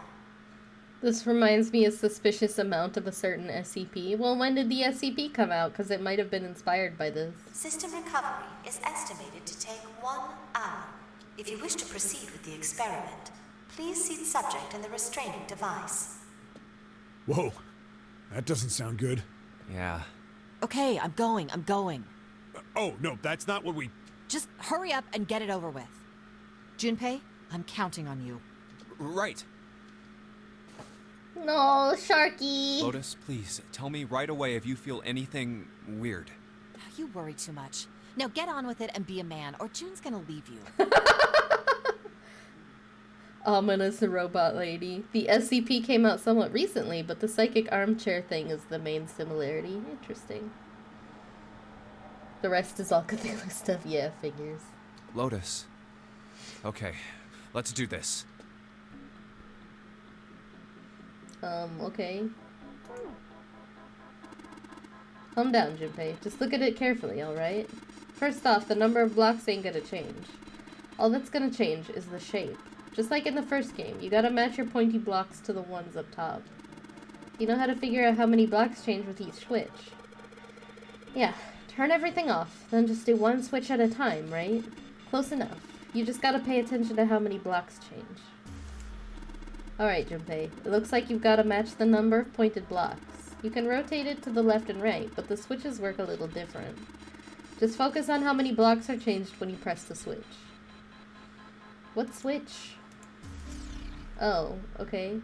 This reminds me a suspicious amount of a certain SCP. Well, when did the SCP come out? Because it might have been inspired by this. System recovery is estimated to take 1 hour. If you wish to proceed with the experiment, please seat subject in the restraining device. Whoa, that doesn't sound good. Yeah. Okay, I'm going. Oh, no, that's not what we... Just hurry up and get it over with. Junpei, I'm counting on you. Right. No, Sharky. Lotus, please, tell me right away if you feel anything weird. You worry too much. Now get on with it and be a man, or June's gonna leave you. Ominous robot lady. The SCP came out somewhat recently, but the psychic armchair thing is the main similarity. Interesting. The rest is all Cthulhu stuff. Yeah, figures. Lotus. Okay, let's do this. Okay. Calm down, Junpei. Just look at it carefully, alright? First off, the number of blocks ain't gonna change. All that's gonna change is the shape. Just like in the first game, you gotta match your pointy blocks to the ones up top. You know how to figure out how many blocks change with each switch. Yeah, turn everything off, then just do one switch at a time, right? Close enough. You just gotta pay attention to how many blocks change. Alright, Junpei. It looks like you've gotta match the number of pointed blocks. You can rotate it to the left and right, but the switches work a little different. Just focus on how many blocks are changed when you press the switch. What switch? Oh, okay.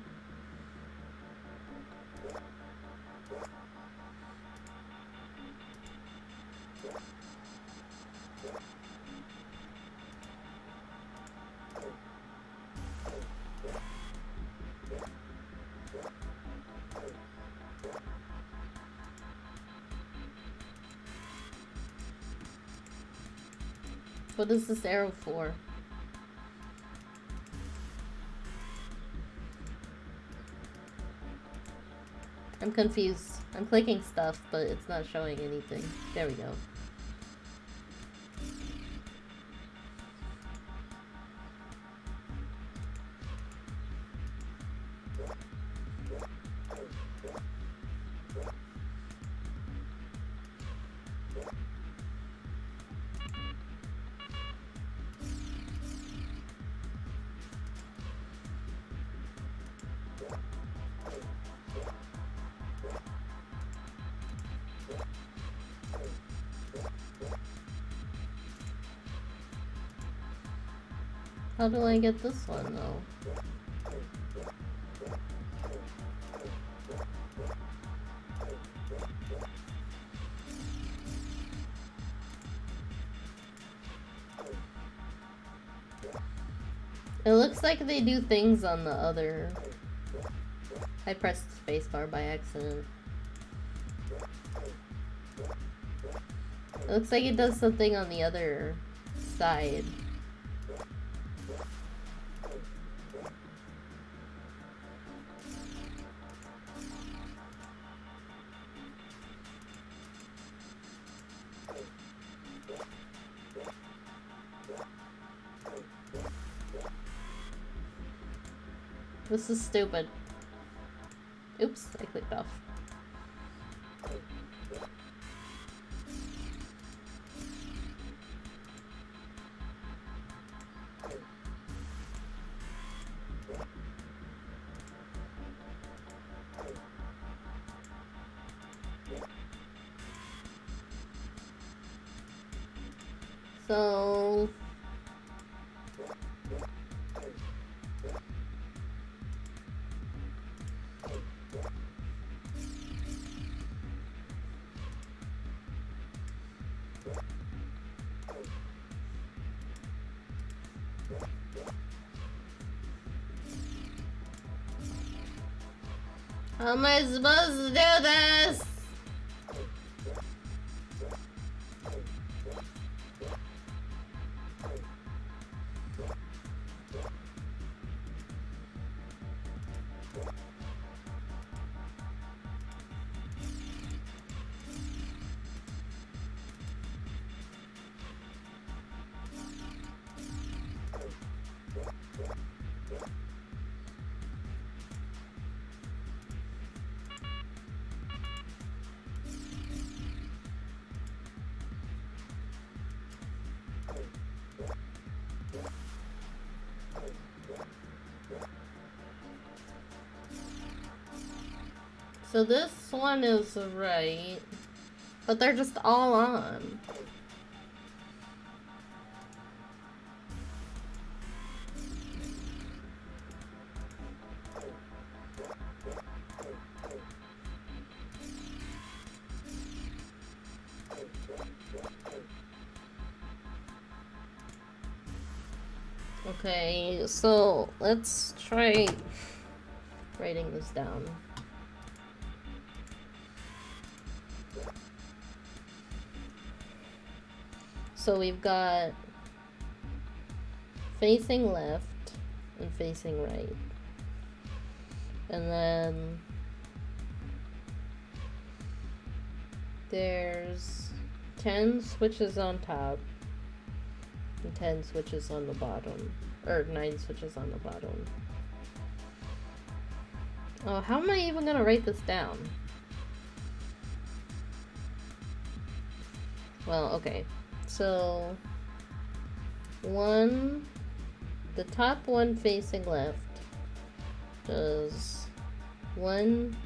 What is this arrow for? I'm confused. I'm clicking stuff, but it's not showing anything. There we go. How do I get this one though? It looks like they do things on the other. I pressed spacebar by accident. It looks like it does something on the other side. This is stupid. Oops, I clicked off. So how am I supposed to do this? So this one is right, but they're just all on. Okay, so let's try writing this down. So we've got facing left and facing right. And then there's 10 switches on top and 10 switches on the bottom. Or 9 switches on the bottom. Oh, how am I even gonna write this down? Well, okay. So, the top one facing left does 1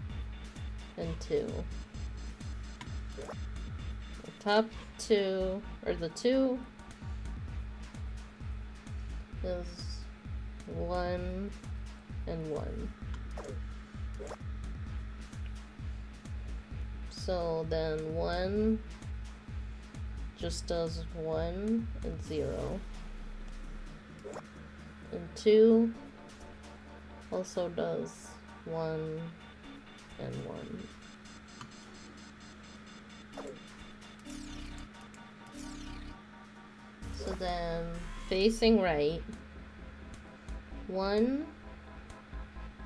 and 2. The top two, or the 2 is 1 and 1. So then 1 just does 1 and 0. And 2 also does 1 and 1. So then facing right, 1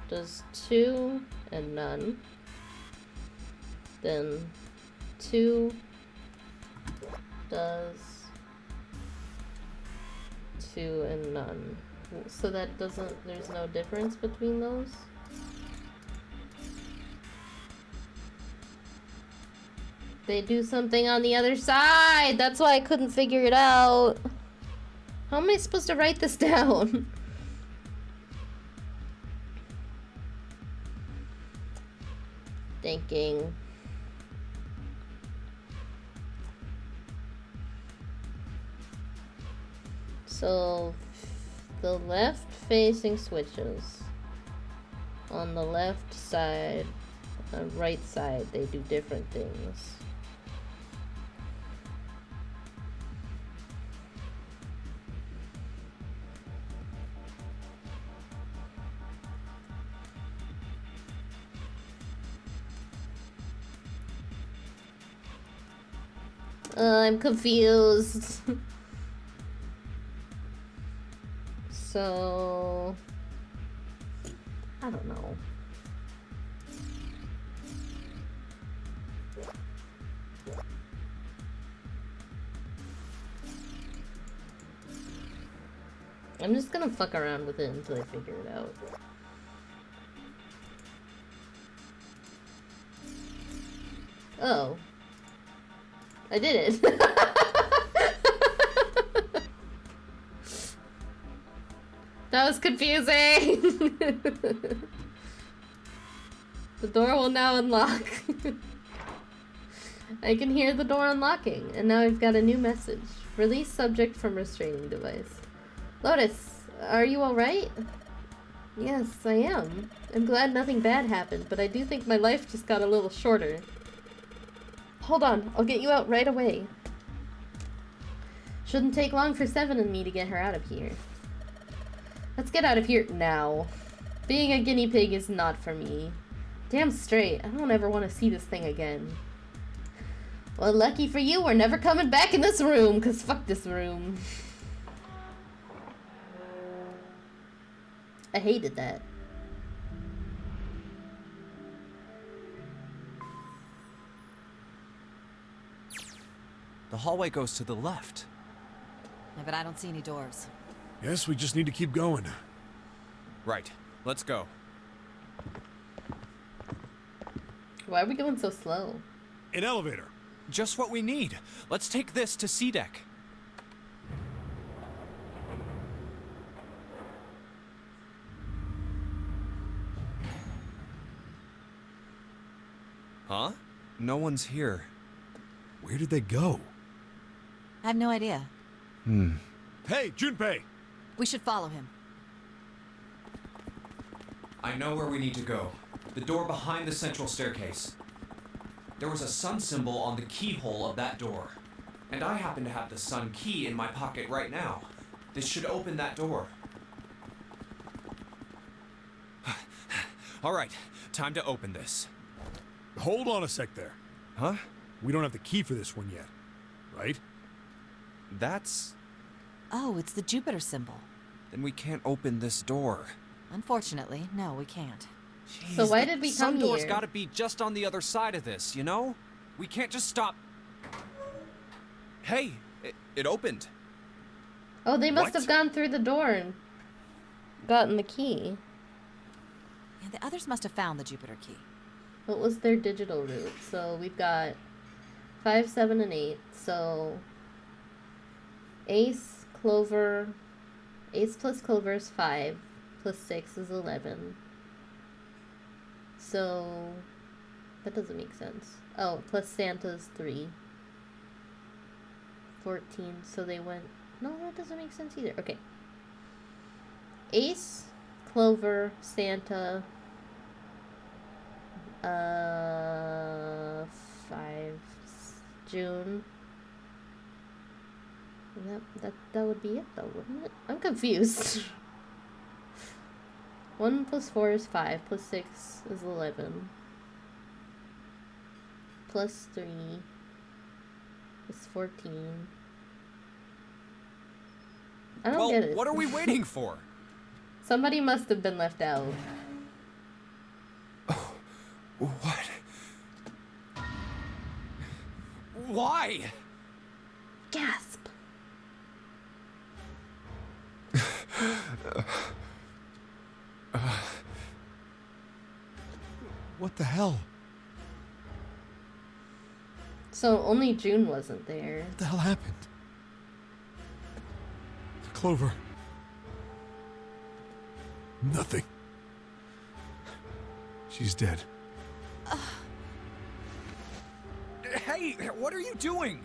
does 2 and none. Then 2 does 2 and none. So that doesn't, there's no difference between those? They do something on the other side! That's why I couldn't figure it out. How am I supposed to write this down? Thinking. So The left facing switches. On the left side, right side, they do different things. I'm confused. So, I don't know. I'm just gonna fuck around with it until I figure it out. Oh. I did it. That was confusing. The door will now unlock. I can hear the door unlocking, and now I've got a new message. Release subject from restraining device. Lotus, are you alright? Yes, I am. I'm glad nothing bad happened, but I do think my life just got a little shorter. Hold on, I'll get you out right away. Shouldn't take long for Seven and me to get her out of here. Let's get out of here now. Being a guinea pig is not for me. Damn straight, I don't ever want to see this thing again. Well, lucky for you, we're never coming back in this room, cause fuck this room. I hated that. The hallway goes to the left. Yeah, but I don't see any doors. Yes, we just need to keep going. Right. Let's go. Why are we going so slow? An elevator. Just what we need. Let's take this to C deck. Huh? No one's here. Where did they go? I have no idea. Hey, Junpei! We should follow him. I know where we need to go. The door behind the central staircase. There was a sun symbol on the keyhole of that door. And I happen to have the sun key in my pocket right now. This should open that door. All right, time to open this. Hold on a sec there. Huh? We don't have the key for this one yet, right? That's... Oh, it's the Jupiter symbol. Then we can't open this door. Unfortunately, no, we can't. Jeez, So why the did we sun come door's here? gotta be just on the other side of this, you know? We can't just stop... Hey, it opened. Oh, they must What? have gone through the door and gotten the key. Yeah, the others must have found the Jupiter key. What was their digital route? So we've got 5, 7, and 8. So Ace, Clover, Ace plus Clover is 5, plus 6 is 11. So that doesn't make sense. Oh, plus Santa's 3. 14. So they went. No, that doesn't make sense either. Okay. Ace, Clover, Santa. 5 June. That would be it though, wouldn't it? I'm confused. 1 plus 4 is 5, plus 6 is 11. Plus 3 is 14. I don't get it. What are we waiting for? Somebody must have been left out. What? Why? Gasp. What the hell? So only June wasn't there. What the hell happened? Clover. Nothing. She's dead. Hey, what are you doing?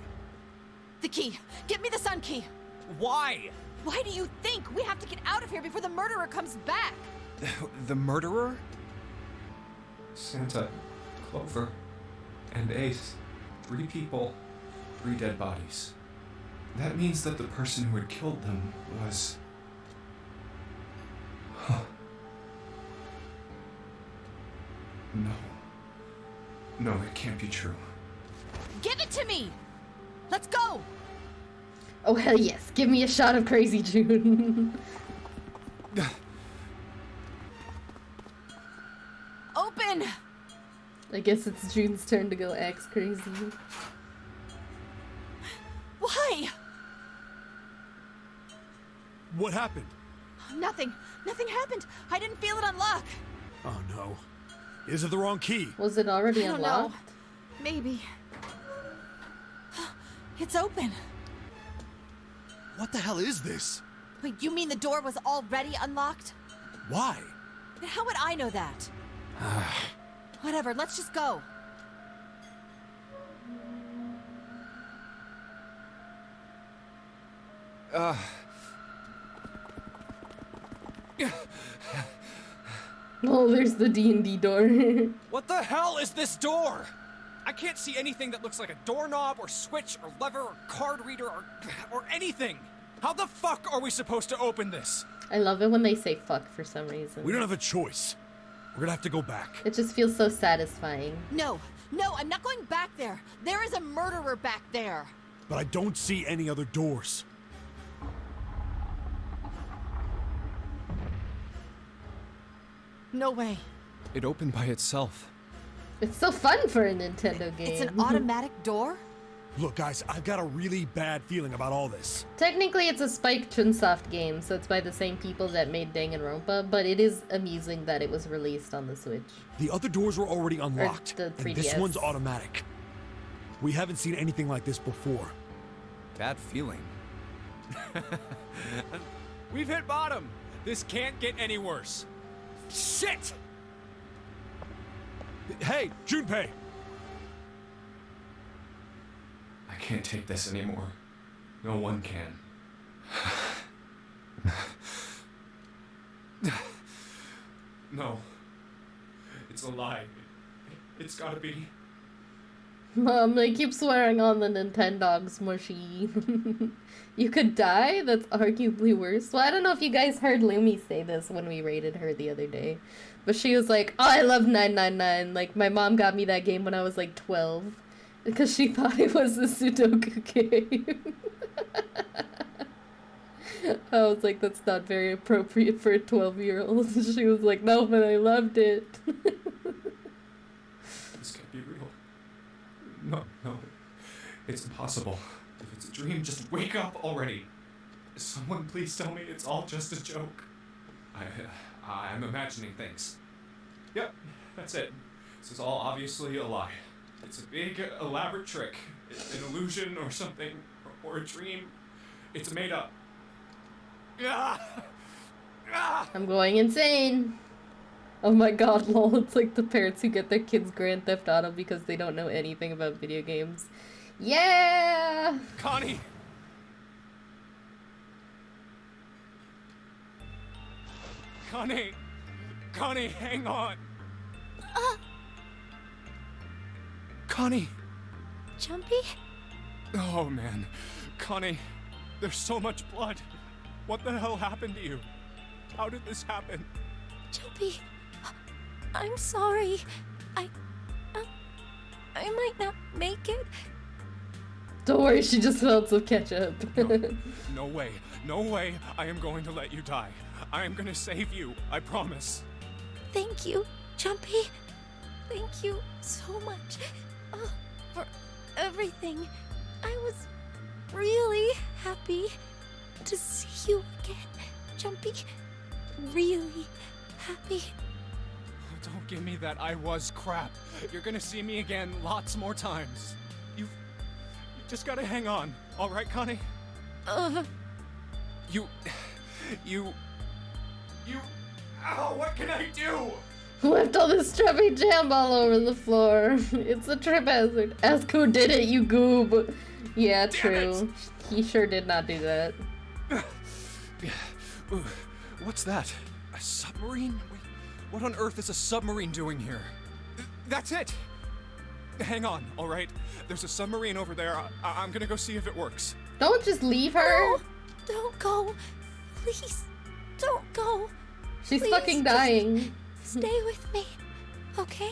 The key! Get me the sun key! Why? Why do you think? We have to get out of here before the murderer comes back! The murderer? Santa, Clover, and Ace. 3 people, 3 dead bodies. That means that the person who had killed them was... Huh. No. No, it can't be true. Give it to me! Let's go! Oh, hell yes. Give me a shot of Crazy June. Open! I guess it's June's turn to go axe crazy. Why? What happened? Nothing. Nothing happened. I didn't feel it unlock. Oh no. Is it the wrong key? Was it already I don't know. unlocked? Maybe. It's open. What the hell is this? Wait, you mean the door was already unlocked? Why? Then how would I know that? Whatever, let's just go. Oh, there's the D&D door. What the hell is this door? I can't see anything that looks like a doorknob or switch or lever or card reader or anything. How the fuck are we supposed to open this? I love it when they say fuck for some reason. We don't have a choice. We're gonna have to go back. It just feels so satisfying. No, I'm not going back there. There is a murderer back there. But I don't see any other doors. No way. It opened by itself. It's so fun for a Nintendo game. It's an automatic door? Look, guys, I've got a really bad feeling about all this. Technically, it's a Spike Chunsoft game, so it's by the same people that made Danganronpa, but it is amusing that it was released on the Switch. The other doors were already unlocked, the and this 3DS. one's automatic. We haven't seen anything like this before. Bad feeling. We've hit bottom. This can't get any worse. Shit! Hey, Junpei! I can't take this anymore. No one can. No. It's a lie. It's gotta be. Mom, they keep swearing on the Nintendogs mushy. You could die? That's arguably worse. Well, I don't know if you guys heard Lumi say this when we rated her the other day. But she was like, oh, I love 999. Like, my mom got me that game when I was like 12. Because she thought it was a Sudoku game. I was like, that's not very appropriate for a 12-year-old. She was like, no, but I loved it. This can't be real. No. It's impossible. If it's a dream, just wake up already. Someone please tell me it's all just a joke. I'm imagining things. Yep, that's it. This is all obviously a lie. It's a big, elaborate trick. It's an illusion or something, or a dream. It's made up. I'm going insane. Oh my god, lol, it's like the parents who get their kids Grand Theft Auto because they don't know anything about video games. Yeah! Connie! Connie, hang on! Connie! Jumpy? Oh man, Connie, there's so much blood. What the hell happened to you? How did this happen? Jumpy, I'm sorry. I might not make it. Don't worry, she just felt some ketchup. No way I am going to let you die. I am gonna save you, I promise. Thank you, Jumpy. Thank you so much for everything. I was really happy to see you again, Jumpy. Really happy. Don't give me that I was crap. You're gonna see me again lots more times. You've just gotta hang on, alright, Connie? You... Ow, what can I do? Left all this trippy jam all over the floor. It's a trip hazard. Ask who did it, you goob. Yeah, true. He sure did not do that. What's that? A submarine? Wait, what on earth is a submarine doing here? That's it! Hang on, alright? There's a submarine over there. I'm gonna go see if it works. Don't just leave her. No, don't go. Please, don't go. She's Please, fucking just dying. Stay with me, okay?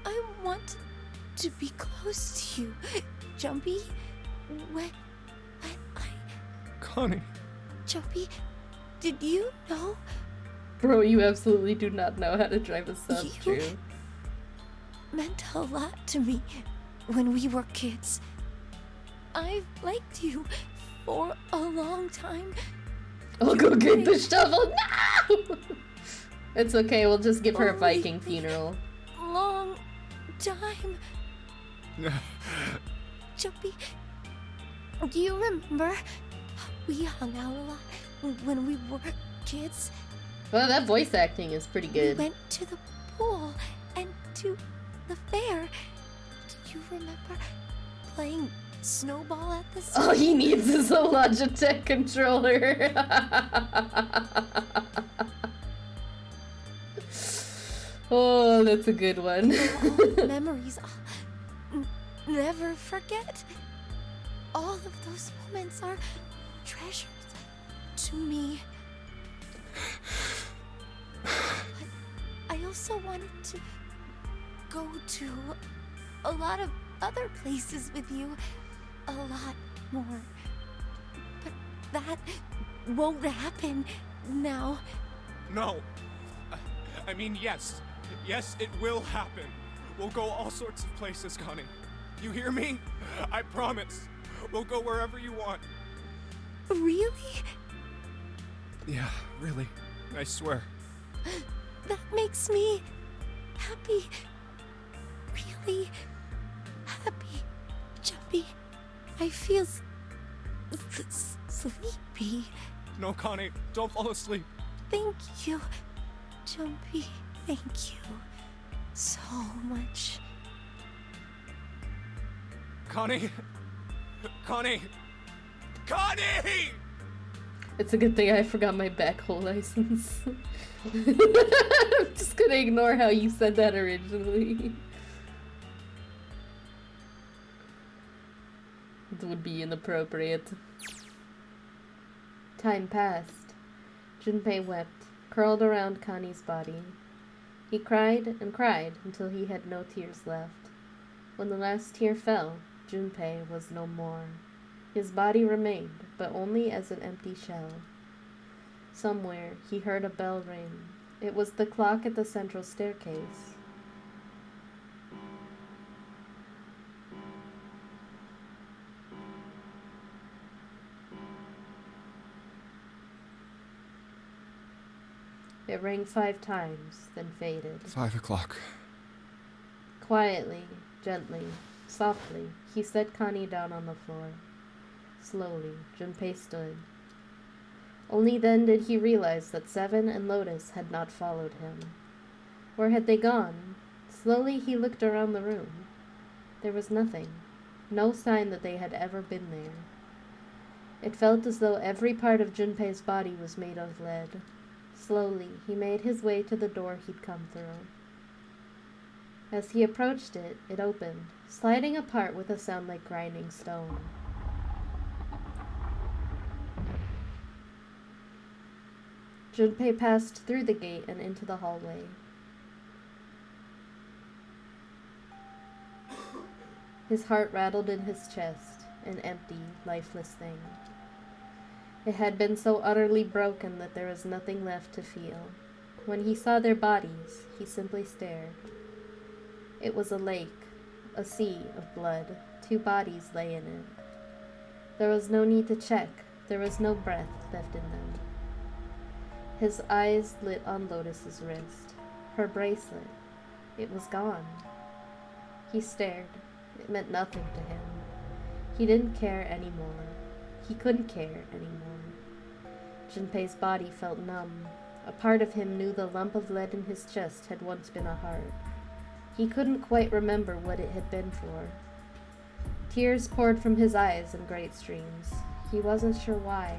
I want to be close to you, Jumpy. When I... Connie. Jumpy, did you know? Bro, you absolutely do not know how to drive a sub, You- Drew. Meant a lot to me when we were kids. I've liked you for a long time. I'll go get the shovel. No! It's okay, we'll just give her a Only Viking funeral. Long time. Jumpy, do you remember we hung out a lot when we were kids? Well, that voice acting is pretty We good. went to the pool and to the fair. Do you remember playing snowball at the All he needs is a Logitech controller. Oh, that's a good one. memories I'll never forget. All of those moments are treasures to me. But I also wanted to go to a lot of other places with you. A lot more. But that won't happen now. No. I mean, yes. Yes, it will happen. We'll go all sorts of places, Connie. You hear me? I promise. We'll go wherever you want. Really? Yeah, really. I swear. That makes me happy. Really happy. Jumpy. I feel sleepy. No, Connie, don't fall asleep. Thank you, Jumpy. Thank you so much. Connie! Connie! Connie! It's a good thing I forgot my backhoe license. I'm just gonna ignore how you said that originally. It would be inappropriate. Time passed. Junpei wept, curled around Connie's body. He cried and cried until he had no tears left. When the last tear fell, Junpei was no more. His body remained, but only as an empty shell. Somewhere he heard a bell ring. It was the clock at the central staircase. It rang 5 times, then faded. 5 o'clock. Quietly, gently, softly, he set Connie down on the floor. Slowly, Junpei stood. Only then did he realize that Seven and Lotus had not followed him. Where had they gone? Slowly he looked around the room. There was nothing. No sign that they had ever been there. It felt as though every part of Junpei's body was made of lead. Slowly, he made his way to the door he'd come through. As he approached it, it opened, sliding apart with a sound like grinding stone. Junpei passed through the gate and into the hallway. His heart rattled in his chest, an empty, lifeless thing. It had been so utterly broken that there was nothing left to feel. When he saw their bodies, he simply stared. It was a lake, a sea of blood. 2 bodies lay in it. There was no need to check. There was no breath left in them. His eyes lit on Lotus's wrist. Her bracelet. It was gone. He stared. It meant nothing to him. He didn't care anymore. He couldn't care anymore. Junpei's body felt numb. A part of him knew the lump of lead in his chest had once been a heart. He couldn't quite remember what it had been for. Tears poured from his eyes in great streams. He wasn't sure why.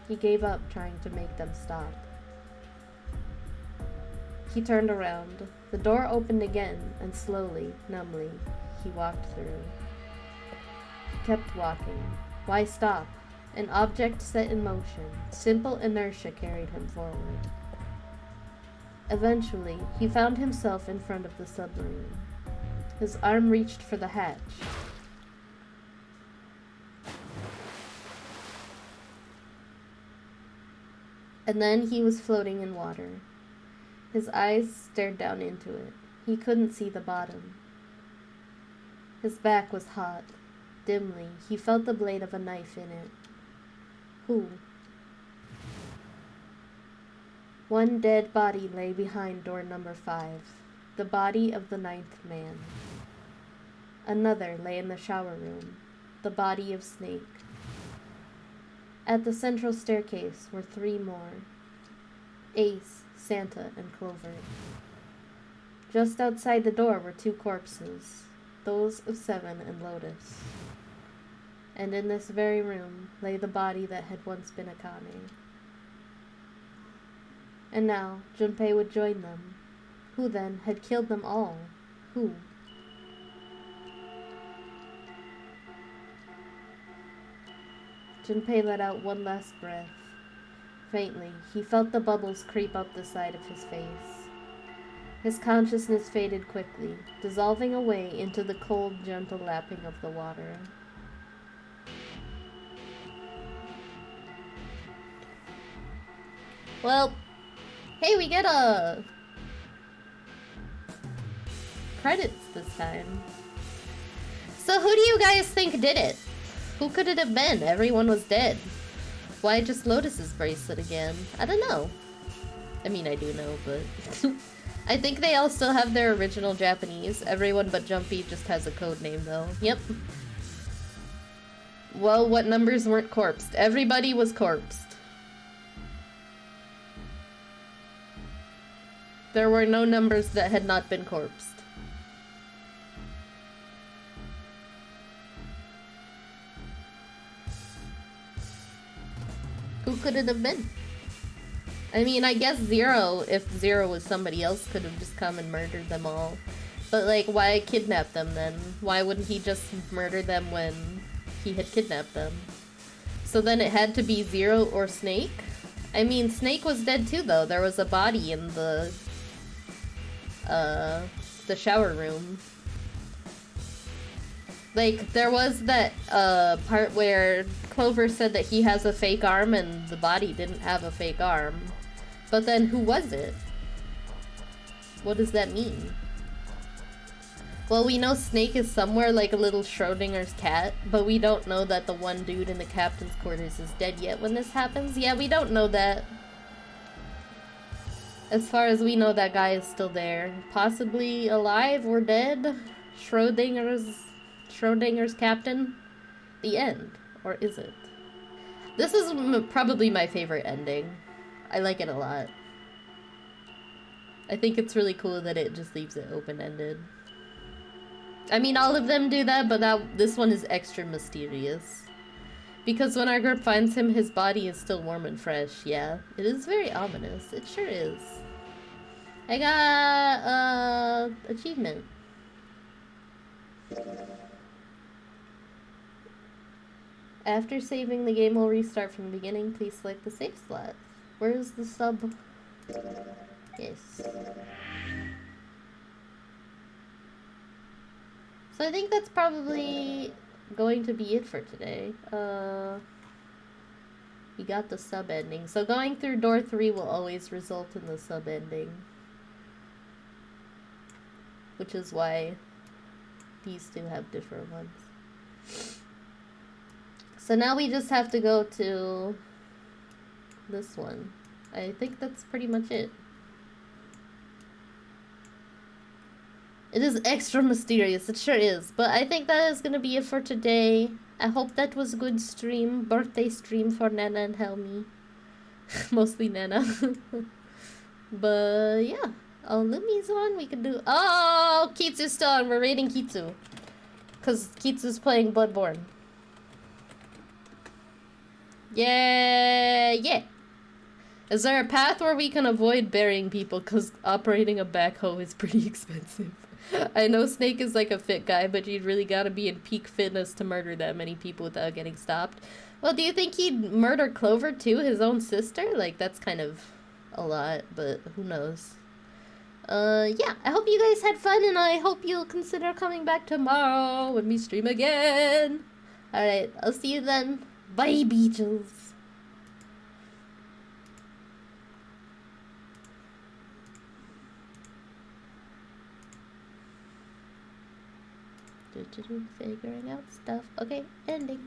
He gave up trying to make them stop. He turned around. The door opened again, and slowly, numbly, he walked through. He kept walking. Why stop? An object set in motion. Simple inertia carried him forward. Eventually, he found himself in front of the submarine. His arm reached for the hatch. And then he was floating in water. His eyes stared down into it. He couldn't see the bottom. His back was hot. Dimly, he felt the blade of a knife in it. Who? One dead body lay behind door number 5. The body of the 9th man. Another lay in the shower room. The body of Snake. At the central staircase were 3 more. Ace, Santa, and Clover. Just outside the door were 2 corpses, those of Seven and Lotus. And in this very room lay the body that had once been Akane. And now Junpei would join them. Who then had killed them all? Who? Junpei let out one last breath. Faintly, he felt the bubbles creep up the side of his face. His consciousness faded quickly, dissolving away into the cold, gentle lapping of the water. Well, hey, we get credits this time. So who do you guys think did it? Who could it have been? Everyone was dead. Why just Lotus's bracelet again? I don't know. I mean, I do know, but... I think they all still have their original Japanese. Everyone but Jumpy just has a code name, though. Yep. Well, what numbers weren't corpsed? Everybody was corpsed. There were no numbers that had not been corpsed. Who could it have been? I mean, I guess Zero, if Zero was somebody else, could have just come and murdered them all. But, like, why kidnap them then? Why wouldn't he just murder them when he had kidnapped them? So then it had to be Zero or Snake? I mean, Snake was dead too, though. There was a body in the shower room. Like, there was that, part where Clover said that he has a fake arm and the body didn't have a fake arm. But then who was it? What does that mean? Well, we know Snake is somewhere like a little Schrodinger's cat, but we don't know that the one dude in the captain's quarters is dead yet when this happens. Yeah, we don't know that. As far as we know, that guy is still there. Possibly alive or dead? Schrodinger's captain? The end. Or is it? This is probably my favorite ending. I like it a lot. I think it's really cool that it just leaves it open-ended. I mean, all of them do that, but this one is extra mysterious. Because when our group finds him, his body is still warm and fresh. Yeah, it is very ominous. It sure is. I got, achievement. After saving, the game will restart from the beginning. Please select the save slot. Where's the sub? Yes. So I think that's probably going to be it for today. We got the sub ending. So going through door 3 will always result in the sub ending. Which is why these two have different ones. So now we just have to go to this one. I think that's pretty much it. It is extra mysterious, it sure is. But I think that is gonna be it for today. I hope that was a good stream. Birthday stream for Nana and Helmi. Mostly Nana. But yeah. Oh, Lumi's on. We can do... Oh, Kitsu's still on. We're raiding Kitsu. Because Kitsu's playing Bloodborne. Yay! Yeah. Is there a path where we can avoid burying people? Because operating a backhoe is pretty expensive. I know Snake is like a fit guy, but you'd really gotta be in peak fitness to murder that many people without getting stopped. Well, do you think he'd murder Clover too, his own sister? Like, that's kind of a lot, but who knows. Yeah, I hope you guys had fun, and I hope you'll consider coming back tomorrow when we stream again. Alright, I'll see you then. Bye, Beaches. Figuring out stuff. Okay, ending.